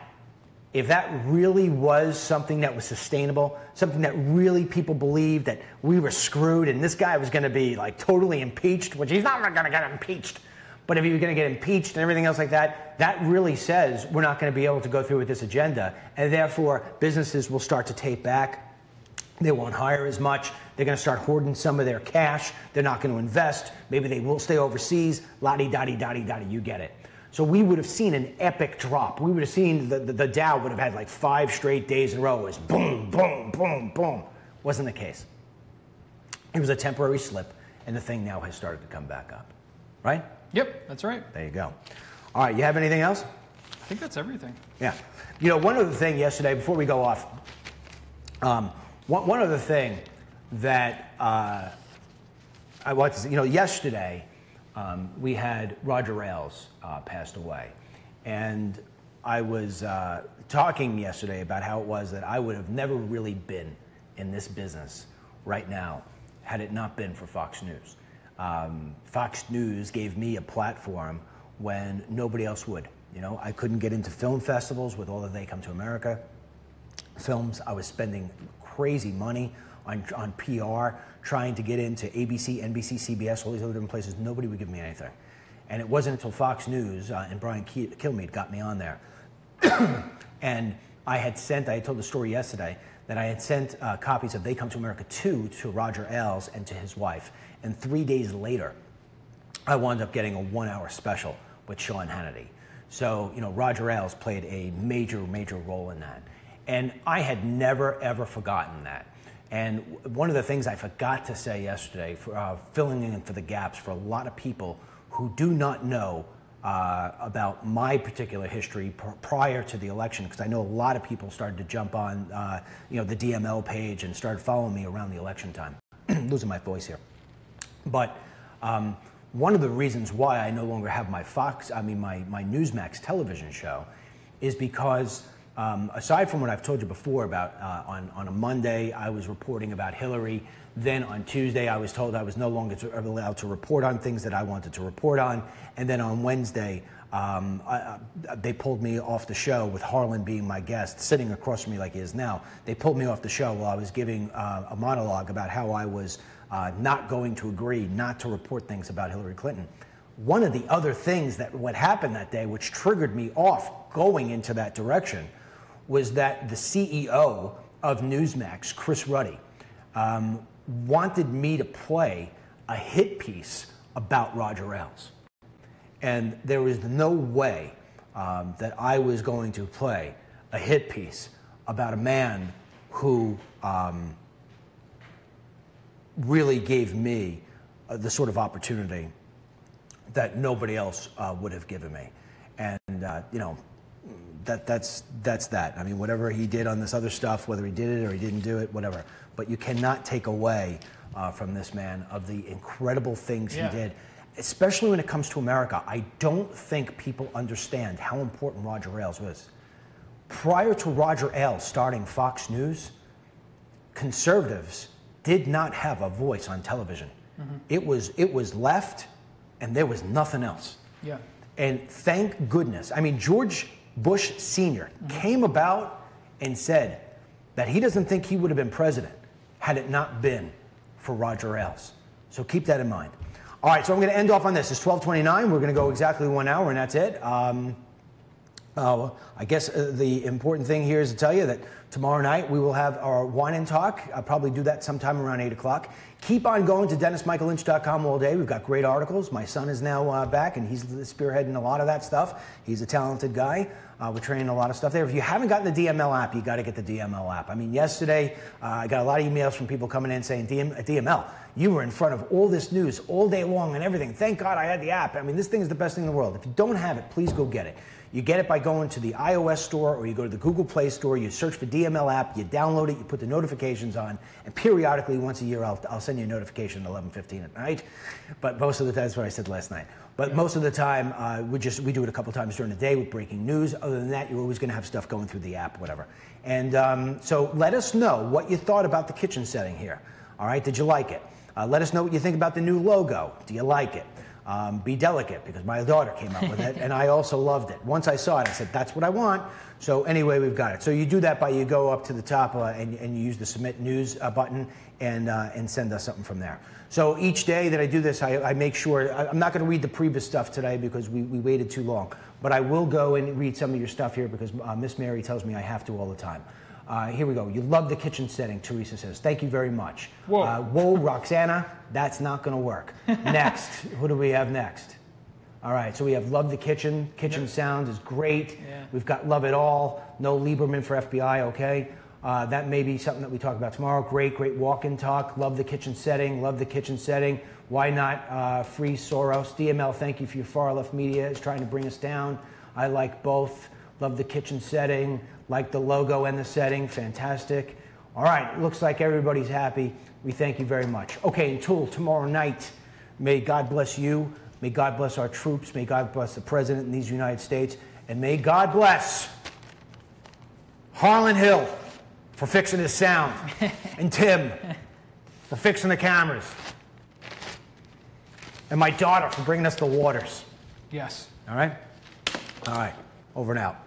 if that really was something that was sustainable, something that really people believed that we were screwed and this guy was going to be like totally impeached, which he's not going to get impeached, but if he was going to get impeached and everything else like that, that really says we're not going to be able to go through with this agenda, and therefore businesses will start to tape back. They won't hire as much. They're going to start hoarding some of their cash. They're not going to invest. Maybe they will stay overseas. La-di-da-di-da-di-da-di, you get it. So we would have seen an epic drop. We would have seen the Dow would have had like 5 straight days in a row. It was boom, boom, boom, boom. Wasn't the case. It was a temporary slip, and the thing now has started to come back up. Right? Yep, that's right. There you go. All right, you have anything else? I think that's everything. Yeah. You know, one other thing yesterday, before we go off, one other thing that I want to say, you know, yesterday we had Roger Ailes passed away. And I was talking yesterday about how it was that I would have never really been in this business right now had it not been for Fox News. Fox News gave me a platform when nobody else would. You know, I couldn't get into film festivals with all the They Come to America films. I was spending crazy money on PR, trying to get into ABC, NBC, CBS, all these other different places. Nobody would give me anything. And it wasn't until Fox News and Brian Kilmeade got me on there. And I had told the story yesterday, that I had sent copies of They Come to America 2 to Roger Ailes and to his wife. And 3 days later, I wound up getting a 1-hour special with Sean Hannity. So, you know, Roger Ailes played a major, major role in that. And I had never, ever forgotten that. And one of the things I forgot to say yesterday, for, filling in for the gaps for a lot of people who do not know about my particular history prior to the election, because I know a lot of people started to jump on, you know, the DML page and started following me around the election time. Losing my voice here. But one of the reasons why I no longer have my my Newsmax television show is because aside from what I've told you before about on a Monday, I was reporting about Hillary. Then on Tuesday, I was told I was no longer allowed to report on things that I wanted to report on. And then on Wednesday, they pulled me off the show with Harlan being my guest, sitting across from me like he is now. They pulled me off the show while I was giving a monologue about how I was not going to agree not to report things about Hillary Clinton. One of the other things what happened that day, which triggered me off going into that direction, was that the CEO of Newsmax, Chris Ruddy, wanted me to play a hit piece about Roger Ailes. And there was no way that I was going to play a hit piece about a man who really gave me the sort of opportunity that nobody else would have given me. And, you know, that's that. I mean, whatever he did on this other stuff, whether he did it or he didn't do it, whatever. But you cannot take away from this man of the incredible things he did, especially when it comes to America. I don't think people understand how important Roger Ailes was. Prior to Roger Ailes starting Fox News, conservatives did not have a voice on television. Mm-hmm. It was left, and there was nothing else. Yeah. And thank goodness. I mean, George Bush Sr. came about and said that he doesn't think he would have been president had it not been for Roger Ailes. So keep that in mind. All right, so I'm going to end off on this. It's 12:29. We're going to go exactly 1 hour, and that's it. I guess the important thing here is to tell you that tomorrow night we will have our wine and talk. I'll probably do that sometime around 8 o'clock. Keep on going to DennisMichaelLynch.com all day. We've got great articles. My son is now back, and he's spearheading a lot of that stuff. He's a talented guy. We're training a lot of stuff there. If you haven't gotten the DML app, you got to get the DML app. I mean, yesterday I got a lot of emails from people coming in saying, DML, you were in front of all this news all day long and everything. Thank God I had the app. I mean, this thing is the best thing in the world. If you don't have it, please go get it. You get it by going to the iOS store or you go to the Google Play Store, you search for DML app, you download it, you put the notifications on, and periodically, once a year, I'll send you a notification at 11:15 at night. But most of the time, that's what I said last night. But most of the time, we do it a couple times during the day with breaking news. Other than that, you're always going to have stuff going through the app, whatever. And so let us know what you thought about the kitchen setting here. All right, did you like it? Let us know what you think about the new logo. Do you like it? Be delicate, because my daughter came up with it, and I also loved it. Once I saw it, I said, that's what I want. So anyway, we've got it. So you do that by you go up to the top and you use the Submit News button and send us something from there. So each day that I do this, I make sure, I'm not going to read the previous stuff today because we waited too long, but I will go and read some of your stuff here because Miss Mary tells me I have to all the time. Here we go. You love the kitchen setting, Teresa says. Thank you very much. Whoa, Roxana, that's not going to work. Next, who do we have next? All right, so we have love the kitchen. Kitchen sounds is great. Yeah. We've got love it all. No Lieberman for FBI, okay? That may be something that we talk about tomorrow. Great walk and talk. Love the kitchen setting. Love the kitchen setting. Why not free Soros? DML, thank you for your far left media. Is trying to bring us down. I like both. Love the kitchen setting. Like the logo and the setting. Fantastic. All right, looks like everybody's happy. We thank you very much. Okay, until tomorrow night, may God bless you. May God bless our troops. May God bless the President in these United States. And may God bless Harlan Hill for fixing his sound. And Tim for fixing the cameras. And my daughter for bringing us the waters. Yes. All right? All right. Over and out.